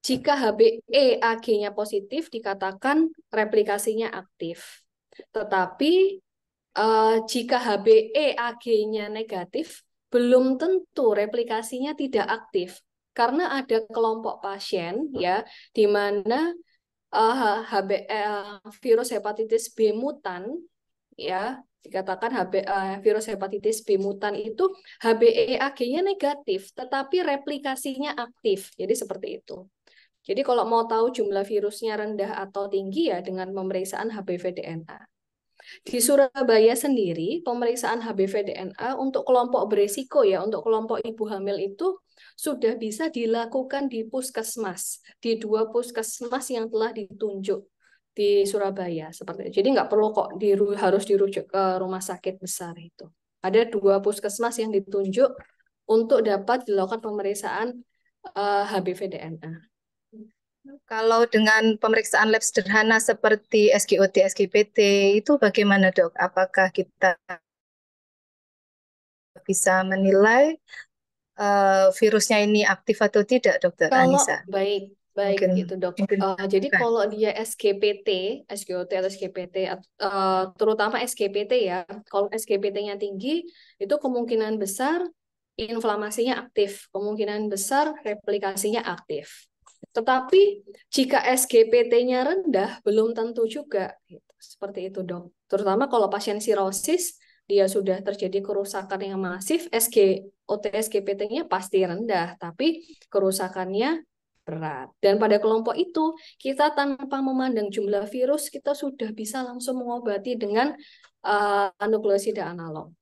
Jika HbA1c-nya positif, dikatakan replikasinya aktif. Tetapi jika HbA1c-nya negatif, belum tentu replikasinya tidak aktif. Karena ada kelompok pasien ya, di mana virus hepatitis B mutan, ya dikatakan virus hepatitis B mutan itu HbA1c-nya negatif, tetapi replikasinya aktif. Jadi seperti itu. Jadi kalau mau tahu jumlah virusnya rendah atau tinggi ya dengan pemeriksaan HBV-DNA. Di Surabaya sendiri, pemeriksaan HBV-DNA untuk kelompok beresiko ya, untuk kelompok ibu hamil itu sudah bisa dilakukan di puskesmas, di 2 puskesmas yang telah ditunjuk di Surabaya seperti itu. Jadi nggak perlu kok harus dirujuk ke rumah sakit besar itu. Ada 2 puskesmas yang ditunjuk untuk dapat dilakukan pemeriksaan HBV-DNA. Kalau dengan pemeriksaan lab sederhana seperti SGOT, SGPT, itu bagaimana, Dok? Apakah kita bisa menilai virusnya ini aktif atau tidak, Dokter Anissa? Baik Mungkin, gitu dok. Jadi bukan. kalau dia SGPT, SGOT atau SGPT, terutama SGPT ya, kalau SGPT-nya tinggi, itu kemungkinan besar inflamasinya aktif, kemungkinan besar replikasinya aktif. Tetapi jika SGPT-nya rendah, belum tentu juga. Gitu. Seperti itu dok. Terutama kalau pasien sirosis, dia sudah terjadi kerusakan yang masif, SGOT, SGPT-nya pasti rendah, tapi kerusakannya berat. Dan pada kelompok itu, kita tanpa memandang jumlah virus, kita sudah bisa langsung mengobati dengan nukleosida analog.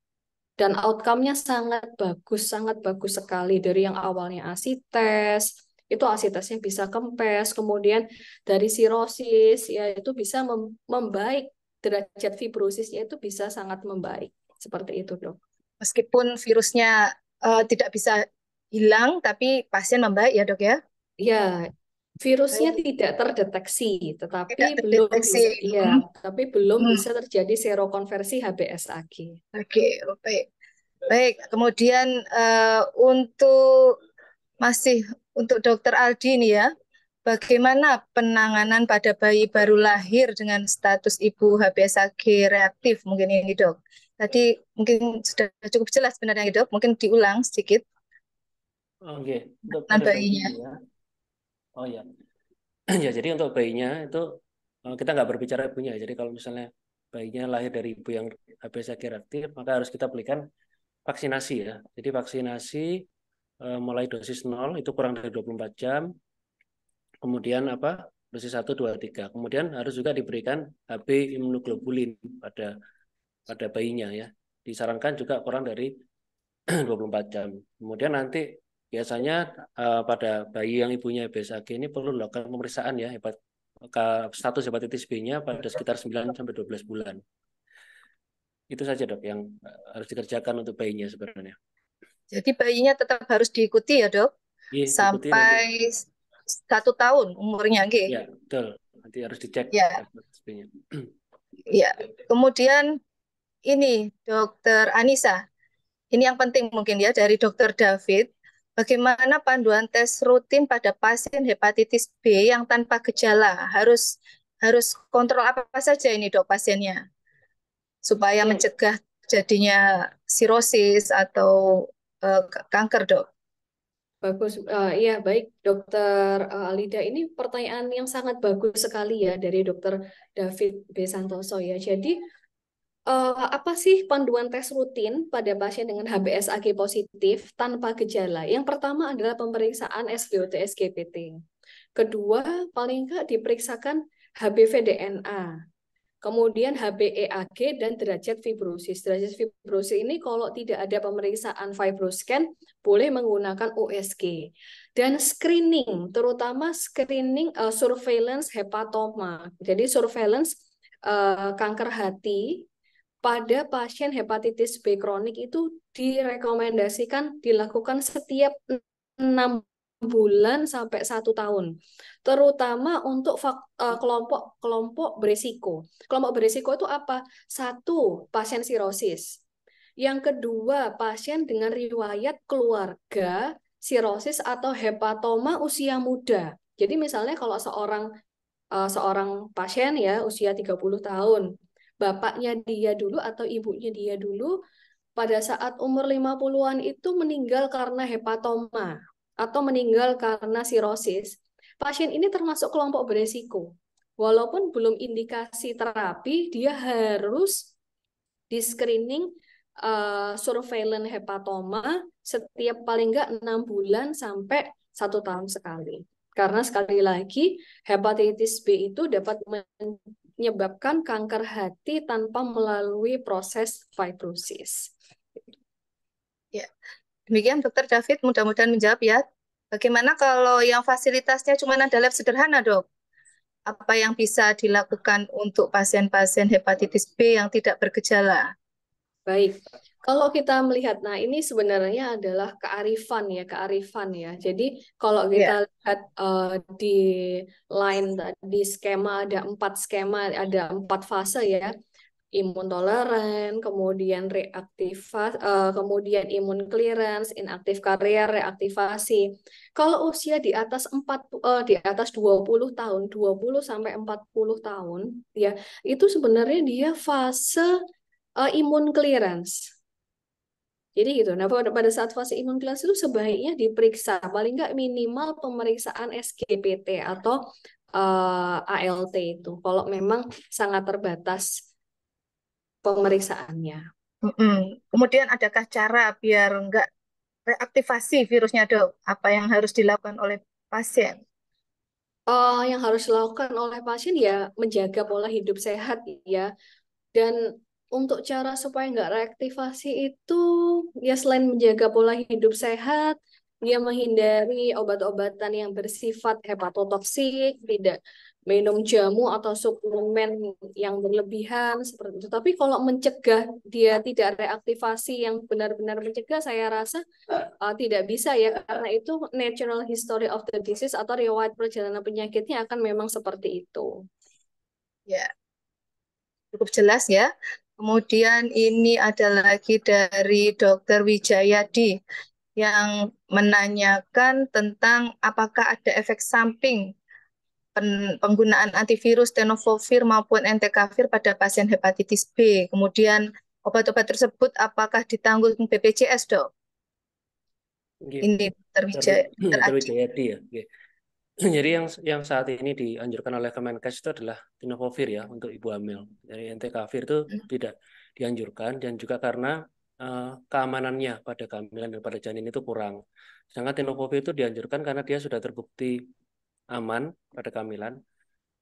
Dan outcome-nya sangat bagus sekali. Dari yang awalnya asites, itu asitesnya bisa kempes, kemudian dari sirosis, ya itu bisa membaik, derajat fibrosisnya itu bisa sangat membaik. Seperti itu, dok. Meskipun virusnya tidak bisa hilang, tapi pasien membaik ya, Dok ya? Ya, virusnya tidak terdeteksi, tetapi Tidak belum terdeteksi. bisa, tapi belum bisa terjadi serokonversi HBsAg. Oke, baik. Baik, kemudian untuk Dokter Aldi nih ya, bagaimana penanganan pada bayi baru lahir dengan status ibu HBsAg reaktif mungkin ini, Dok? Tadi mungkin sudah cukup jelas sebenarnya, Dok. Mungkin diulang sedikit. Oke, untuk Nah, pada bayinya. bayinya, oh ya, ya jadi untuk bayinya itu kita nggak berbicara ibunya. Jadi kalau misalnya bayinya lahir dari ibu yang HBsAg reaktif, maka harus kita berikan vaksinasi ya. Jadi vaksinasi mulai dosis 0 itu kurang dari 24 jam. Kemudian dosis 1, 2, 3. Kemudian harus juga diberikan HB imunoglobulin pada bayinya ya. Disarankan juga kurang dari 24 jam. Kemudian nanti biasanya pada bayi yang ibunya BSAG ini perlu dilakukan pemeriksaan ya status hepatitis B-nya pada sekitar 9 sampai 12 bulan. Itu saja dok yang harus dikerjakan untuk bayinya sebenarnya. Jadi bayinya tetap harus diikuti ya dok, Iya, ikuti nanti. sampai 1 tahun umurnya, G. Ya, betul. Nanti harus dicek Ya, hepatitis B-nya. ya. Kemudian ini Dokter Anissa, ini yang penting mungkin ya dari Dokter David. Bagaimana panduan tes rutin pada pasien hepatitis B yang tanpa gejala? Harus kontrol apa saja ini dok pasiennya supaya Yang mencegah jadinya sirosis atau kanker dok. bagus, iya baik Dokter Alida, ini pertanyaan yang sangat bagus sekali ya dari Dokter David B. Santoso ya. Jadi apa sih panduan tes rutin pada pasien dengan HBsAg positif tanpa gejala? Yang pertama adalah pemeriksaan SGOT SGPT. Kedua, paling enggak diperiksakan HBV-DNA. Kemudian HbEAg dan derajat fibrosis. Derajat fibrosis ini kalau tidak ada pemeriksaan fibroscan, boleh menggunakan USG. Dan screening, terutama screening surveillance hepatoma. Jadi surveillance kanker hati pada pasien hepatitis B kronik itu direkomendasikan dilakukan setiap 6 bulan sampai 1 tahun, terutama untuk kelompok berisiko. Kelompok berisiko itu apa? Satu, pasien sirosis. Yang kedua, pasien dengan riwayat keluarga sirosis atau hepatoma usia muda. Jadi misalnya kalau seorang pasien ya usia 30 tahun, bapaknya dia dulu atau ibunya dia dulu pada saat umur 50-an itu meninggal karena hepatoma atau meninggal karena sirosis. Pasien ini termasuk kelompok beresiko. Walaupun belum indikasi terapi, dia harus di screening surveillance hepatoma setiap paling enggak 6 bulan sampai 1 tahun sekali. Karena sekali lagi, hepatitis B itu dapat menyebabkan kanker hati tanpa melalui proses fibrosis. Ya, demikian Dokter David, mudah-mudahan menjawab ya. Bagaimana kalau yang fasilitasnya cuma ada lab sederhana dok? Apa yang bisa dilakukan untuk pasien-pasien hepatitis B yang tidak bergejala? Baik, kalau kita melihat, nah ini sebenarnya adalah kearifan ya. Jadi kalau Ya, kita lihat di line tadi skema ada 4 skema, ada 4 fase ya. Imun toleran, kemudian kemudian imun clearance, inaktif karier, reaktivasi. Kalau usia di atas 20 tahun, 20 sampai 40 tahun ya, itu sebenarnya dia fase imun clearance. Jadi gitu. Nah, pada saat fase imun clearance itu sebaiknya diperiksa paling nggak minimal pemeriksaan SGPT atau ALT itu. Kalau memang sangat terbatas pemeriksaannya. Kemudian adakah cara biar nggak reaktivasi virusnya dok? Apa yang harus dilakukan oleh pasien? Yang harus dilakukan oleh pasien ya menjaga pola hidup sehat ya. Dan untuk cara supaya nggak reaktivasi itu ya selain menjaga pola hidup sehat, dia menghindari obat-obatan yang bersifat hepatotoksik, tidak minum jamu atau suplemen yang berlebihan seperti itu. Tapi kalau mencegah dia tidak reaktivasi yang benar-benar mencegah, saya rasa tidak bisa ya, karena itu natural history of the disease atau riwayat perjalanan penyakitnya akan memang seperti itu. Ya, cukup jelas ya. Kemudian ini ada lagi dari Dokter Wijayadi yang menanyakan tentang apakah ada efek samping penggunaan antivirus tenofovir maupun entecavir pada pasien hepatitis B. Kemudian obat-obat tersebut apakah ditanggung BPJS, dok? Ini Dokter Dokter Wijayadi ya. Oke. Jadi yang saat ini dianjurkan oleh Kemenkes itu adalah tenofovir ya untuk ibu hamil. Jadi entecavir itu tidak dianjurkan dan juga karena keamanannya pada kehamilan dan pada janin itu kurang. Sedangkan tenofovir itu dianjurkan karena dia sudah terbukti aman pada kehamilan,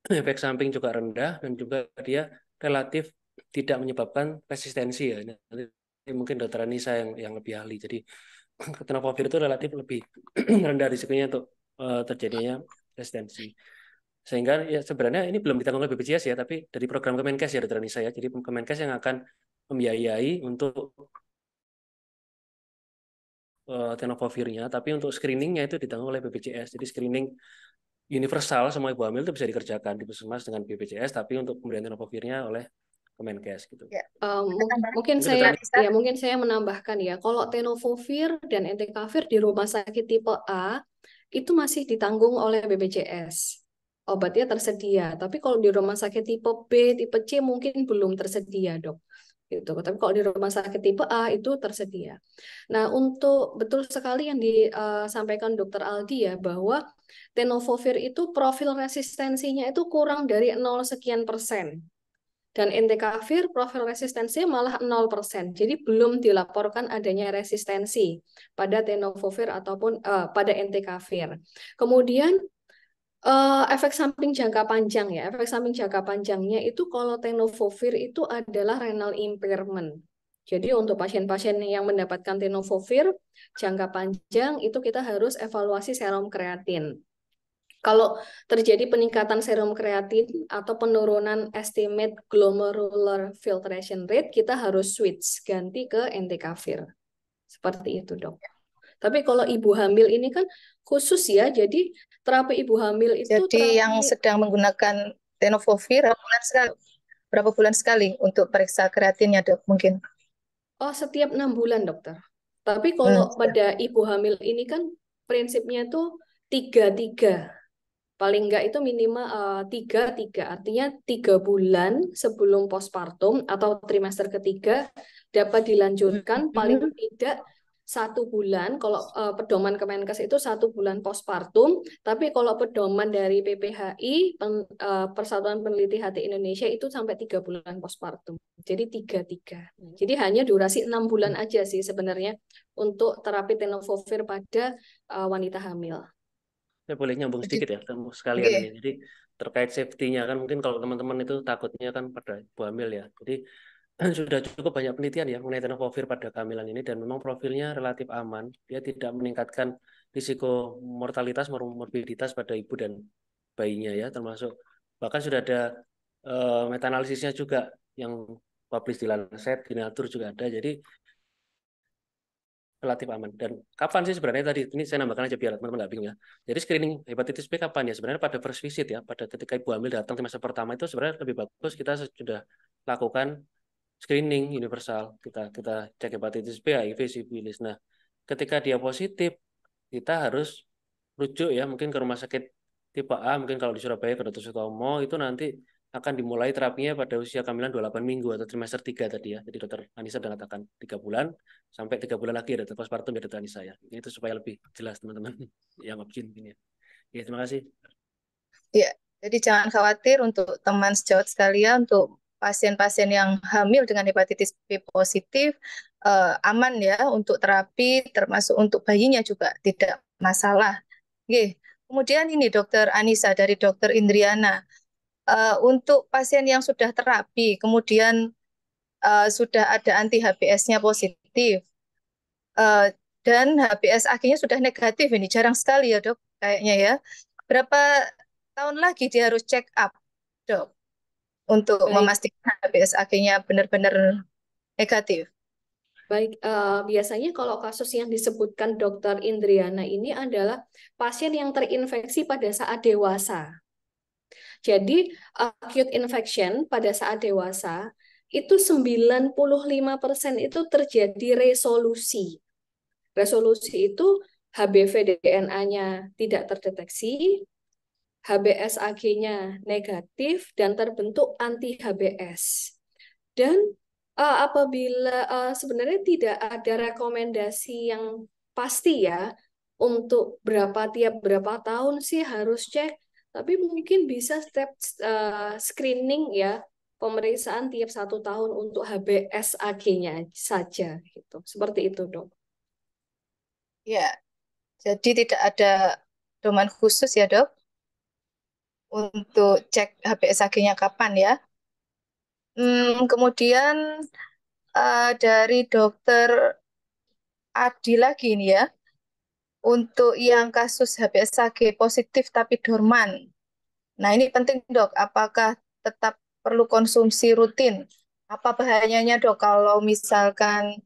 efek samping juga rendah dan juga dia relatif tidak menyebabkan resistensi ya. Nanti mungkin dokter Anissa yang lebih ahli. Jadi tenofovir itu relatif lebih rendah risikonya untuk terjadinya resistensi. Sehingga ya sebenarnya ini belum ditanggung oleh BPJS ya, tapi dari program Kemenkes ya dokter Anissa ya. Jadi Kemenkes yang akan membiayai untuk tenovovirnya, tapi untuk screeningnya itu ditanggung oleh BPJS. Jadi screening universal semua ibu hamil itu bisa dikerjakan di puskesmas dengan BPJS, tapi untuk pemberian tenovovirnya oleh Kemenkes gitu. Ya. Mungkin Mungkin mungkin saya menambahkan ya, kalau tenofovir dan entecavir di rumah sakit tipe A itu masih ditanggung oleh BPJS. Obatnya tersedia, tapi kalau di rumah sakit tipe B, tipe C mungkin belum tersedia, Dok. Gitu. Tapi kalau di rumah sakit tipe A itu tersedia. Nah, untuk betul sekali yang disampaikan Dokter Aldi ya, bahwa tenofovir itu profil resistensinya itu kurang dari 0 sekian persen. Dan entecavir profil resistensinya malah 0%. Jadi belum dilaporkan adanya resistensi pada tenofovir ataupun pada entecavir. Kemudian efek samping jangka panjang ya. Efek samping jangka panjangnya itu kalau tenofovir itu adalah renal impairment. Jadi untuk pasien-pasien yang mendapatkan tenofovir jangka panjang itu kita harus evaluasi serum kreatin. Kalau terjadi peningkatan serum kreatin atau penurunan estimate glomerular filtration rate, kita harus switch ganti ke entecavir. Seperti itu, Dok. Tapi kalau ibu hamil ini kan khusus ya, jadi terapi ibu hamil itu Jadi yang sedang menggunakan tenofovir berapa bulan sekali untuk periksa kreatinnya, Dok, mungkin? Oh, setiap 6 bulan, dokter. Tapi kalau pada ibu hamil ini kan prinsipnya itu 3-3. Paling enggak itu minimal 3-3. Artinya 3 bulan sebelum postpartum atau trimester ketiga dapat dilanjutkan paling tidak 1 bulan. Kalau pedoman Kemenkes itu 1 bulan postpartum. Tapi kalau pedoman dari PPHI, Persatuan Peneliti Hati Indonesia, itu sampai 3 bulan postpartum. Jadi 3-3. Jadi hanya durasi 6 bulan aja sih sebenarnya untuk terapi tenofovir pada wanita hamil. Saya boleh nyambung sedikit ya, sekalian ini. Jadi terkait safety-nya kan mungkin kalau teman-teman itu takutnya kan pada ibu hamil ya. Jadi sudah cukup banyak penelitian ya mengenai tenofovir pada kehamilan ini dan memang profilnya relatif aman. Dia tidak meningkatkan risiko mortalitas, morbiditas pada ibu dan bayinya ya, termasuk bahkan sudah ada meta-analisisnya juga yang publish di Lancet, di Nature juga ada. Jadi relatif aman. Dan kapan sih sebenarnya tadi, ini saya nambahkan aja biar teman-teman nggak bingung ya. Jadi screening hepatitis B kapan ya? Sebenarnya pada first visit ya, pada ketika ibu hamil datang di masa pertama itu sebenarnya lebih bagus kita sudah lakukan screening universal. Kita cek hepatitis B, HIV, sifilis. Nah, ketika dia positif, kita harus rujuk ya, mungkin ke rumah sakit tipe A, mungkin kalau di Surabaya ke Dr. Sutomo, itu nanti akan dimulai terapinya pada usia kehamilan 28 minggu atau trimester 3 tadi ya. Jadi Dr. Anissa sudah katakan 3 bulan, sampai 3 bulan lagi ada postpartum ya Dr. Anissa ya. Itu supaya lebih jelas teman-teman yang opsin ini ya. Ya, terima kasih. Ya, jadi jangan khawatir untuk teman sejawat sekalian, untuk pasien-pasien yang hamil dengan hepatitis B positif, aman ya untuk terapi, termasuk untuk bayinya juga tidak masalah. Oke. Kemudian ini Dokter Anissa dari Dokter Indriana, untuk pasien yang sudah terapi, kemudian sudah ada anti HBS-nya positif, dan HBS akhirnya sudah negatif, ini jarang sekali ya Dok, kayaknya ya. Berapa tahun lagi dia harus check up, Dok, untuk memastikan HBS akhirnya benar-benar negatif? Baik, biasanya kalau kasus yang disebutkan Dokter Indriana ini adalah pasien yang terinfeksi pada saat dewasa. Jadi, acute infection pada saat dewasa itu 95% itu terjadi resolusi. Resolusi itu HBV DNA-nya tidak terdeteksi, HBsAg-nya negatif, dan terbentuk anti-HBs. Dan apabila sebenarnya tidak ada rekomendasi yang pasti ya untuk tiap berapa tahun sih harus cek, tapi mungkin bisa step screening ya, pemeriksaan tiap 1 tahun untuk HBsAg-nya saja gitu. Seperti itu, Dok. Ya, jadi tidak ada domain khusus ya Dok untuk cek HBsAg-nya kapan ya. Kemudian dari dokter Adi lagi nih ya, untuk yang kasus HBsAg positif tapi dorman. Nah, ini penting dok, apakah tetap perlu konsumsi rutin? Apa bahayanya dok kalau misalkan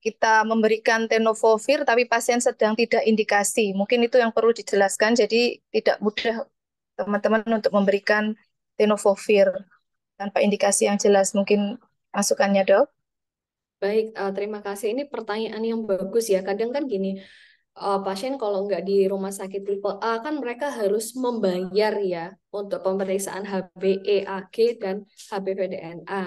kita memberikan tenofovir tapi pasien sedang tidak indikasi? Mungkin itu yang perlu dijelaskan, jadi tidak mudah teman-teman untuk memberikan tenofovir tanpa indikasi yang jelas. Mungkin masukannya dok? Baik, terima kasih. Ini pertanyaan yang bagus ya. Kadang kan gini, pasien kalau nggak di rumah sakit tipe A kan mereka harus membayar ya untuk pemeriksaan HbA1c dan HBV-DNA.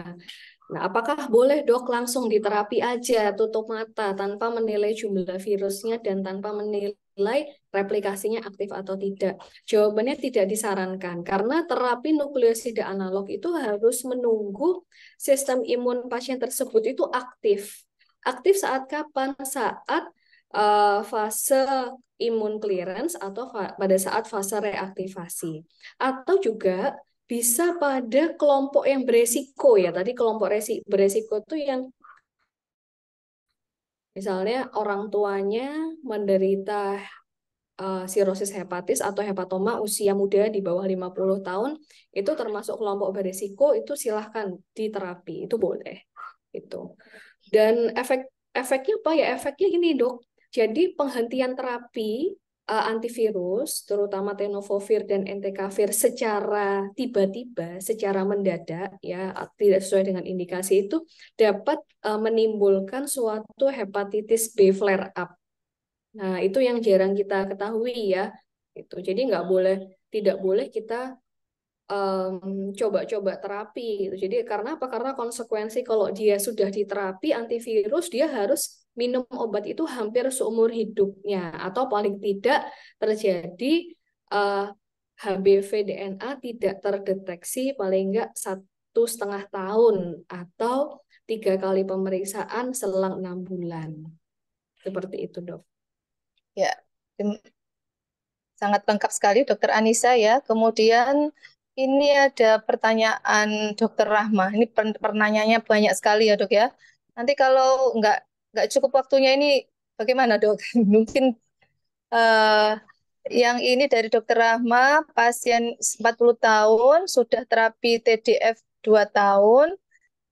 Nah, apakah boleh dok langsung diterapi aja tutup mata tanpa menilai jumlah virusnya dan tanpa menilai replikasinya aktif atau tidak? Jawabannya tidak disarankan karena terapi nukleosida analog itu harus menunggu sistem imun pasien tersebut itu aktif. Aktif saat kapan? Saat fase imun clearance atau pada saat fase reaktivasi. Atau juga bisa pada kelompok yang beresiko ya. Tadi kelompok beresiko itu yang misalnya orang tuanya menderita sirosis hepatis atau hepatoma usia muda di bawah 50 tahun, itu termasuk kelompok beresiko, itu silahkan diterapi, itu boleh. Itu. Dan efeknya apa ya? Efeknya ini dok. Jadi penghentian terapi antivirus, terutama tenofovir dan entecavir secara tiba-tiba, secara mendadak, ya tidak sesuai dengan indikasi itu dapat menimbulkan suatu hepatitis B flare up. Nah itu yang jarang kita ketahui ya. Itu jadi tidak boleh kita coba-coba terapi gitu. Jadi karena apa? Karena konsekuensi kalau dia sudah diterapi antivirus, dia harus minum obat itu hampir seumur hidupnya atau paling tidak terjadi HBV DNA tidak terdeteksi paling enggak 1,5 tahun atau 3 kali pemeriksaan selang 6 bulan. Seperti itu, dok. Ya, sangat lengkap sekali Dokter Anissa ya. Kemudian ini ada pertanyaan Dokter Rahma. Ini pertanyaannya banyak sekali ya dok ya. Nanti kalau nggak cukup waktunya ini bagaimana dok? Mungkin eh, yang ini dari Dokter Rahma, pasien 40 tahun, sudah terapi TDF 2 tahun,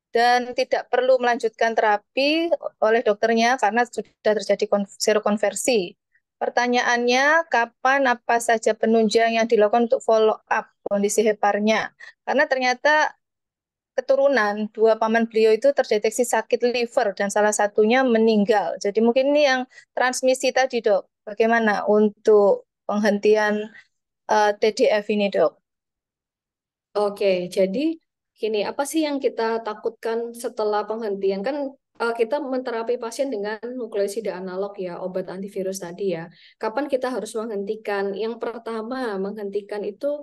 dan tidak perlu melanjutkan terapi oleh dokternya karena sudah terjadi serokonversi. Pertanyaannya, kapan apa saja penunjang yang dilakukan untuk follow up kondisi heparnya? Karena ternyata keturunan dua paman beliau itu terdeteksi sakit liver dan salah satunya meninggal. Jadi mungkin ini yang transmisi tadi dok. Bagaimana untuk penghentian TDF ini dok? Oke, jadi gini, apa sih yang kita takutkan setelah penghentian? Kan kita menterapi pasien dengan nukleosida analog ya, obat antivirus tadi ya. Kapan kita harus menghentikan? Yang pertama, menghentikan itu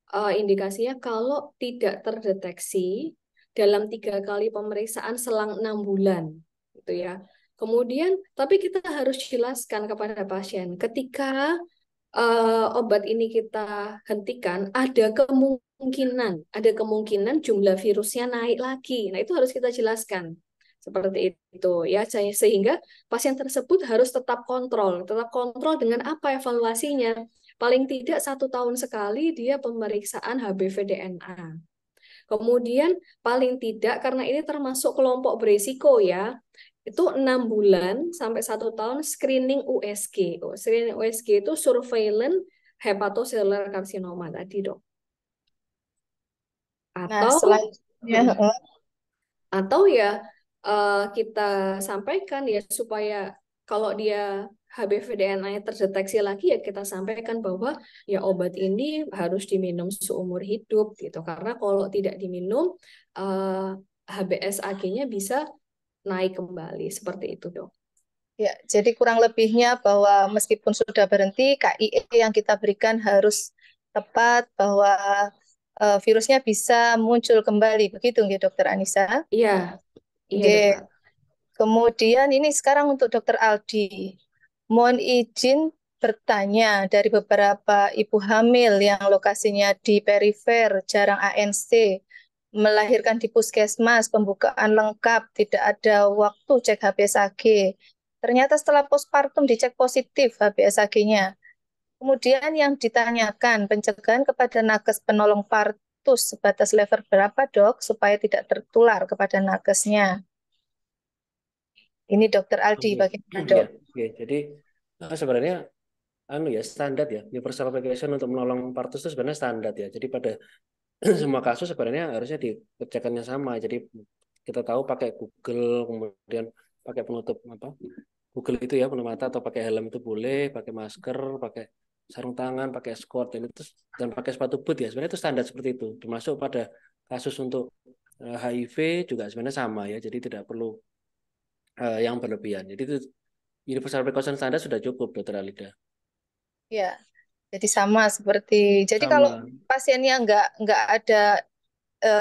indikasinya kalau tidak terdeteksi dalam 3 kali pemeriksaan selang 6 bulan, gitu ya. Kemudian, tapi kita harus jelaskan kepada pasien, ketika obat ini kita hentikan, ada kemungkinan jumlah virusnya naik lagi. Nah, itu harus kita jelaskan seperti itu ya, sehingga pasien tersebut harus tetap kontrol dengan apa evaluasinya. Paling tidak 1 tahun sekali dia pemeriksaan HBV DNA. Kemudian paling tidak karena ini termasuk kelompok berisiko ya, itu 6 bulan sampai 1 tahun screening USG. Screening USG itu surveillance hepatocellular carcinoma tadi dok. Nah, Atau selanjutnya, ya kita sampaikan ya supaya kalau dia HBV DNA terdeteksi lagi ya kita sampaikan bahwa ya obat ini harus diminum seumur hidup gitu karena kalau tidak diminum HBsAg-nya bisa naik kembali seperti itu dok. ya, jadi kurang lebihnya bahwa meskipun sudah berhenti, KIE yang kita berikan harus tepat bahwa virusnya bisa muncul kembali. Begitu nggih Dokter Anissa? Iya, iya dok. Nggih. Kemudian ini sekarang untuk Dokter Aldi. Mohon izin bertanya dari beberapa ibu hamil yang lokasinya di perifer, jarang ANC, melahirkan di puskesmas, pembukaan lengkap, tidak ada waktu cek HbSAg. Ternyata setelah postpartum dicek positif HbSAg-nya. Kemudian yang ditanyakan, pencegahan kepada nakes penolong partus sebatas level berapa, Dok, supaya tidak tertular kepada nakesnya? Ini Dokter Aldi, bagaimana, Dok? Ya. Jadi sebenarnya standar ya, universal application untuk menolong partus itu sebenarnya standar ya. Jadi pada semua kasus sebenarnya harusnya dikerjakannya sama. Jadi kita tahu pakai Google, kemudian pakai penutup Google itu ya, penutup mata, atau pakai helm itu boleh, pakai masker, pakai sarung tangan, pakai skort, dan pakai sepatu boot ya. Sebenarnya itu standar seperti itu. Termasuk pada kasus untuk HIV juga sebenarnya sama ya. Jadi tidak perlu yang berlebihan. Jadi itu universal precaution standar sudah cukup, Dokter Alida. Ya, jadi sama seperti. Jadi Sama. kalau pasiennya nggak ada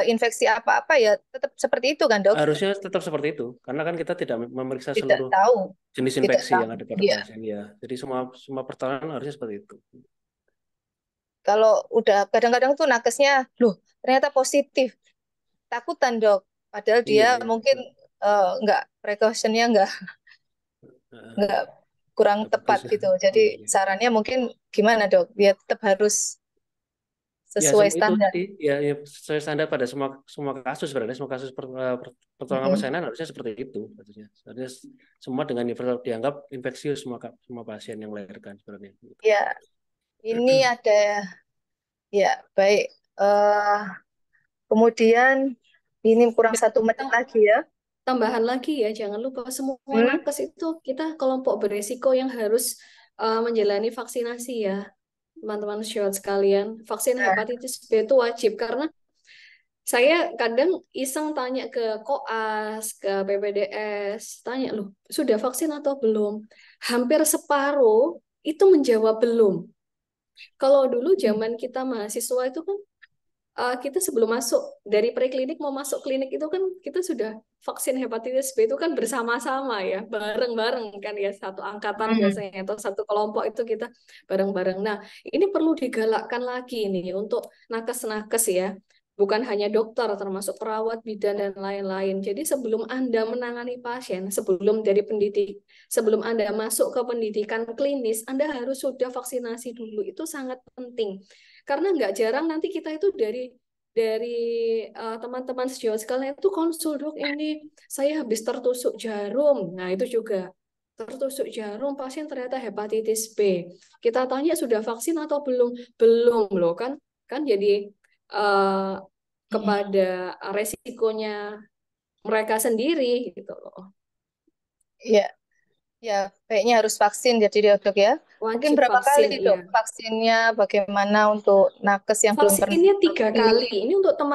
infeksi apa-apa ya tetap seperti itu kan, Dok? Harusnya tetap seperti itu, karena kan kita tidak memeriksa Tidak seluruh tahu. jenis Tidak infeksi tahu. yang ada pada Iya. pasien ya. Jadi semua pertolongan harusnya seperti itu. Kalau udah kadang-kadang tuh nakesnya, loh ternyata positif, takutan, Dok. Padahal dia Iya. mungkin nggak precautionnya nggak kurang Nggak bagus tepat ya. gitu. Jadi Iya. sarannya mungkin gimana, Dok? Dia tetap harus Ya, sesuai itu standar. tadi ya sesuai standar pada semua kasus sebenarnya, semua kasus pertolongan persalinan harusnya seperti itu harusnya. Harusnya semua dengan dianggap infeksius semua pasien yang melahirkan sebenarnya. Ya, ini ada ya baik. Kemudian ini kurang Dan 1 menit lagi ya. tambahan lagi ya, jangan lupa semua nakes itu kita kelompok beresiko yang harus menjalani vaksinasi ya, teman-teman sejawat sekalian. Vaksin Nah, hepatitis B itu wajib karena saya kadang iseng tanya ke Koas, ke PPDS, tanya loh, sudah vaksin atau belum? Hampir separuh itu menjawab belum. Kalau dulu zaman kita mahasiswa itu kan kita sebelum masuk dari preklinik mau masuk klinik itu kan kita sudah vaksin hepatitis B itu kan bersama-sama ya, bareng-bareng kan ya, satu angkatan biasanya atau satu kelompok itu kita bareng-bareng. Nah, ini perlu digalakkan lagi nih untuk nakes-nakes ya. Bukan hanya dokter, termasuk perawat, bidan dan lain-lain. Jadi sebelum Anda menangani pasien, sebelum Anda masuk ke pendidikan klinis, Anda harus sudah vaksinasi dulu. Itu sangat penting. Karena nggak jarang nanti kita itu dari teman-teman sejawat sekalian itu konsul, Dok, ini saya habis tertusuk jarum. Nah, itu juga tertusuk jarum, pasien ternyata hepatitis B. Kita tanya sudah vaksin atau belum? Belum loh kan jadi kepada resikonya mereka sendiri gitu loh. ya, ya, kayaknya harus vaksin jadi Dok ya. Mungkin Wajib berapa vaksin, kali, iya. Dok, vaksinnya? Bagaimana untuk nakes yang belum pernah Vaksinnya 3 vaksin? kali. Ini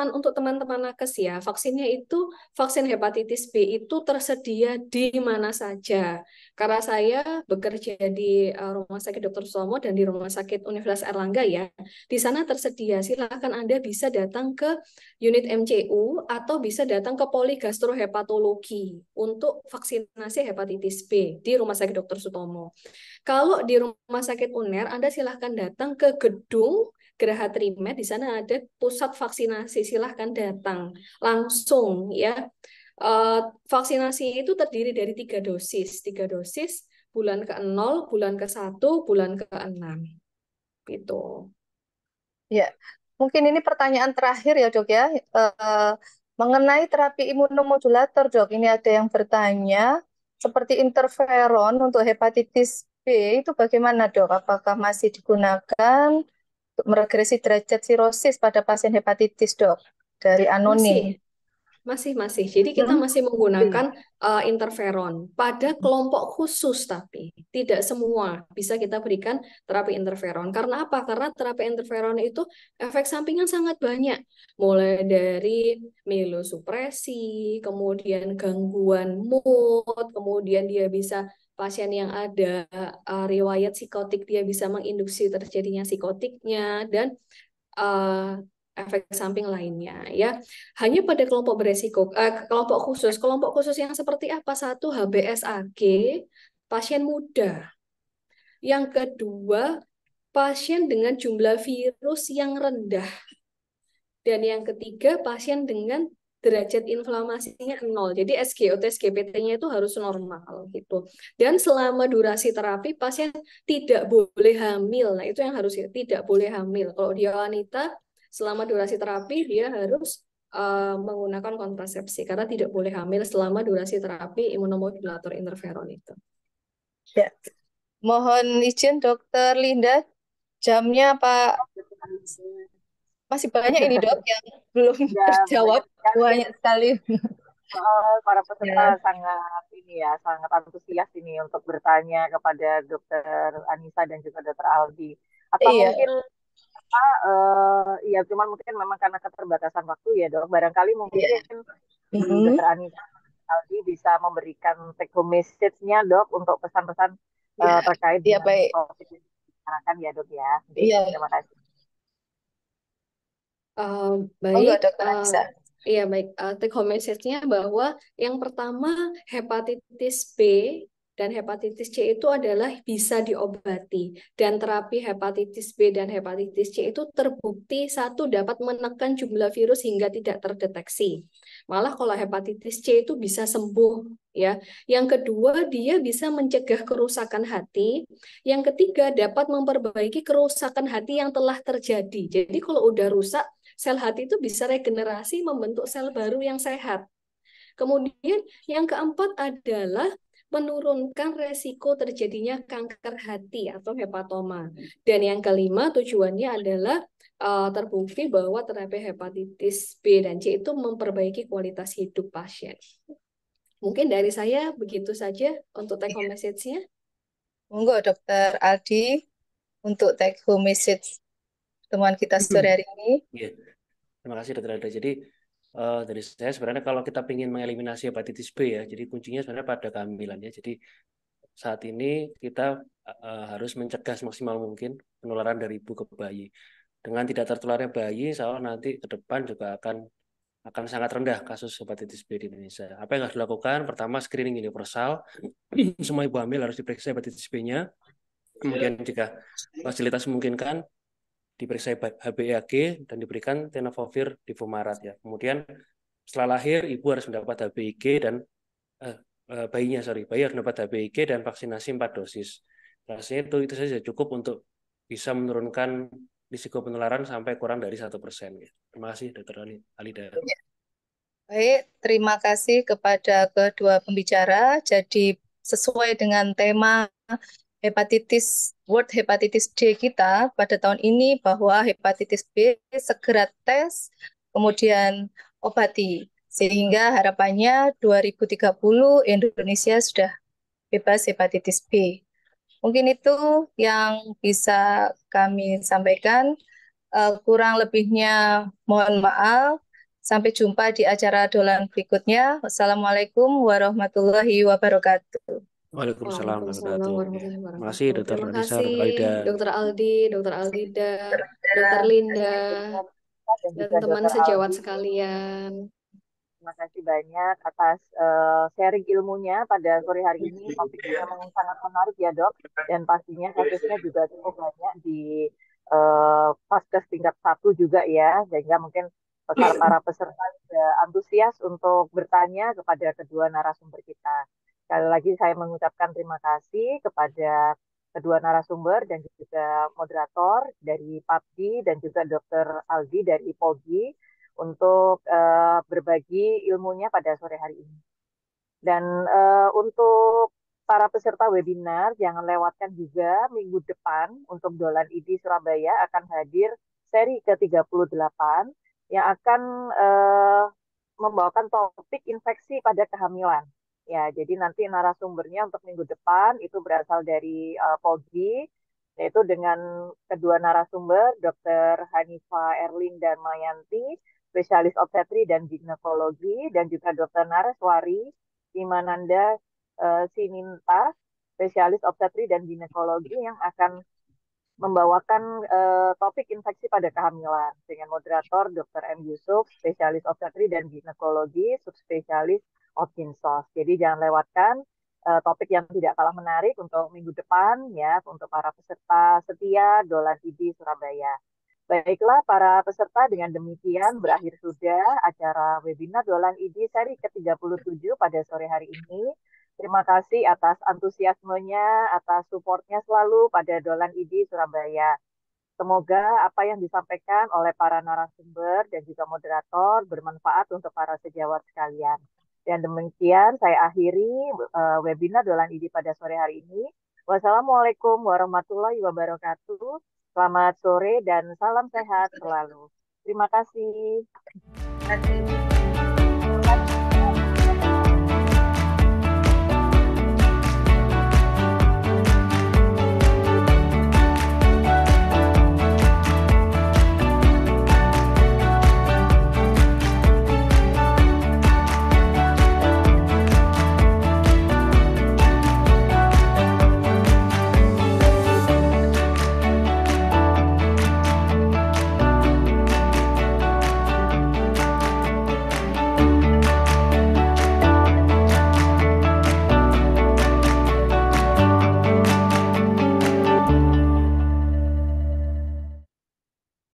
untuk teman-teman nakes ya. Vaksinnya itu vaksin hepatitis B itu tersedia di mana saja. Karena saya bekerja di Rumah Sakit Dr. Sutomo dan di Rumah Sakit Universitas Airlangga ya. Di sana tersedia. Silakan Anda bisa datang ke unit MCU atau bisa datang ke poligastrohepatologi untuk vaksinasi hepatitis B di Rumah Sakit Dr. Sutomo. Kalau di Rumah Sakit UNER, Anda silahkan datang ke gedung Geraha Trimed, di sana ada pusat vaksinasi, silahkan datang langsung ya. Vaksinasi itu terdiri dari 3 dosis, bulan ke-0, bulan ke-1, bulan ke-6 gitu. Ya, mungkin ini pertanyaan terakhir ya, Dok ya. Mengenai terapi imunomodulator, Dok, ini ada yang bertanya seperti interferon untuk hepatitis B itu bagaimana, Dok? Apakah masih digunakan untuk meregresi derajat sirosis pada pasien hepatitis, Dok? Dari Anonim. Masih. Jadi kita masih menggunakan interferon pada kelompok khusus, tapi tidak semua bisa kita berikan terapi interferon. Karena apa? Karena terapi interferon itu efek sampingnya sangat banyak. Mulai dari mielosupresi, kemudian gangguan mood, kemudian dia bisa pasien yang ada riwayat psikotik, dia bisa menginduksi terjadinya psikotiknya, dan efek samping lainnya ya. Hanya pada kelompok beresiko, kelompok khusus yang seperti apa? 1, HbSAg pasien muda. Yang kedua, pasien dengan jumlah virus yang rendah. Dan yang ketiga, pasien dengan derajat inflamasinya 0. Jadi SGOT, SGPT-nya itu harus normal gitu. Dan selama durasi terapi pasien tidak boleh hamil. Nah, itu yang harus ya, tidak boleh hamil. Kalau dia wanita, selama durasi terapi dia harus menggunakan kontrasepsi karena tidak boleh hamil selama durasi terapi imunomodulator interferon itu. Ya. Mohon izin Dokter Linda, jamnya Pak masih banyak ini Dok yang belum Ya, terjawab, banyak sekali ya. banyak sekali. Para peserta Ya, sangat ini ya, sangat antusias ini untuk bertanya kepada Dokter Anissa dan juga Dokter Aldi. Atau iya, mungkin ya cuman mungkin memang karena keterbatasan waktu ya dok. Barangkali iya. mungkin Mm-mm. Dokter Anissa Aldi bisa memberikan take home message-nya dok untuk pesan-pesan Ya, terkait iya dengan baik. topik yang dibicarakan ya dok ya. Oke, Iya, terima kasih. monggo Baik, Dokter Anissa. iya baik. Take home message-nya bahwa yang pertama hepatitis B dan hepatitis C itu adalah bisa diobati dan terapi hepatitis B dan hepatitis C itu terbukti satu dapat menekan jumlah virus hingga tidak terdeteksi. Malah kalau hepatitis C itu bisa sembuh ya. Yang kedua dia bisa mencegah kerusakan hati. Yang ketiga dapat memperbaiki kerusakan hati yang telah terjadi. Jadi kalau udah rusak sel hati itu bisa regenerasi membentuk sel baru yang sehat. Kemudian yang keempat adalah menurunkan resiko terjadinya kanker hati atau hepatoma. Dan yang kelima tujuannya adalah terbukti bahwa terapi hepatitis B dan C itu memperbaiki kualitas hidup pasien. Mungkin dari saya begitu saja untuk take home message-nya. Monggo Dokter Aldi untuk take home message teman kita sore hari ini. Ya, terima kasih Dokter Ada. Jadi dari saya sebenarnya kalau kita ingin mengeliminasi hepatitis B ya, jadi kuncinya sebenarnya pada kehamilan ya. Jadi saat ini kita harus mencegah semaksimal mungkin penularan dari ibu ke bayi. Dengan tidak tertularnya bayi, insya Allah nanti ke depan juga akan sangat rendah kasus hepatitis B di Indonesia. Apa yang harus dilakukan? Pertama, screening universal. Semua ibu hamil harus diperiksa hepatitis B-nya. Kemudian jika fasilitas memungkinkan, diperiksa HbA1c dan diberikan tenofovir di Fumarat ya. Kemudian setelah lahir ibu harus mendapat HbIg dan bayi harus mendapat HbIg dan vaksinasi 4 dosis. Rasanya itu saja cukup untuk bisa menurunkan risiko penularan sampai kurang dari 1%. Ya. Terima kasih Dr. Alida. Baik, terima kasih kepada kedua pembicara. Jadi sesuai dengan tema hepatitis World Hepatitis Day kita pada tahun ini bahwa hepatitis B segera tes, kemudian obati. Sehingga harapannya 2030 Indonesia sudah bebas hepatitis B. Mungkin itu yang bisa kami sampaikan. Kurang lebihnya mohon maaf. Sampai jumpa di acara dolan berikutnya. Wassalamualaikum warahmatullahi wabarakatuh. Waalaikumsalam Waalaikumsalam warahmatullahi warahmatullahi wabarakatuh. Terima kasih wabarakatuh. Dr. Terima Anissa, kasih Dr. Alida. Dr. Aldi, Dr. Aldida, Dr. Linda, Dan dan juga teman Dokter sejawat Aldi. sekalian. Terima kasih banyak atas sharing ilmunya pada sore hari ini. Topiknya memang sangat menarik ya dok. Dan pastinya kasusnya juga cukup banyak di Vaskes tingkat 1 juga ya. Sehingga mungkin para peserta juga antusias untuk bertanya kepada kedua narasumber kita. Sekali lagi saya mengucapkan terima kasih kepada kedua narasumber dan juga moderator dari PAPDI dan juga Dr. Aldi dari POGI untuk berbagi ilmunya pada sore hari ini. Dan untuk para peserta webinar, jangan lewatkan juga minggu depan untuk Dolan ID Surabaya akan hadir seri ke-38 yang akan membawakan topik infeksi pada kehamilan. Ya, jadi nanti narasumbernya untuk minggu depan itu berasal dari POGI, yaitu dengan kedua narasumber, Dr. Hanifa Erlin dan Mayanti, spesialis obstetri dan ginekologi, dan juga Dr. Nareswari Imananda Sininta, spesialis obstetri dan ginekologi yang akan membawakan topik infeksi pada kehamilan dengan moderator Dr. M. Yusuf, spesialis obstetri dan ginekologi, subspesialis Opkinsos. Jadi jangan lewatkan topik yang tidak kalah menarik untuk minggu depan ya untuk para peserta setia Dolan ID Surabaya. Baiklah para peserta, dengan demikian berakhir sudah acara webinar Dolan ID seri ke-37 pada sore hari ini. Terima kasih atas antusiasmenya, atas supportnya selalu pada Dolan ID Surabaya. Semoga apa yang disampaikan oleh para narasumber dan juga moderator bermanfaat untuk para sejawat sekalian. Dan demikian saya akhiri webinar Dolan ID pada sore hari ini. Wassalamualaikum warahmatullahi wabarakatuh. Selamat sore dan salam sehat selalu. Terima kasih. Terima kasih.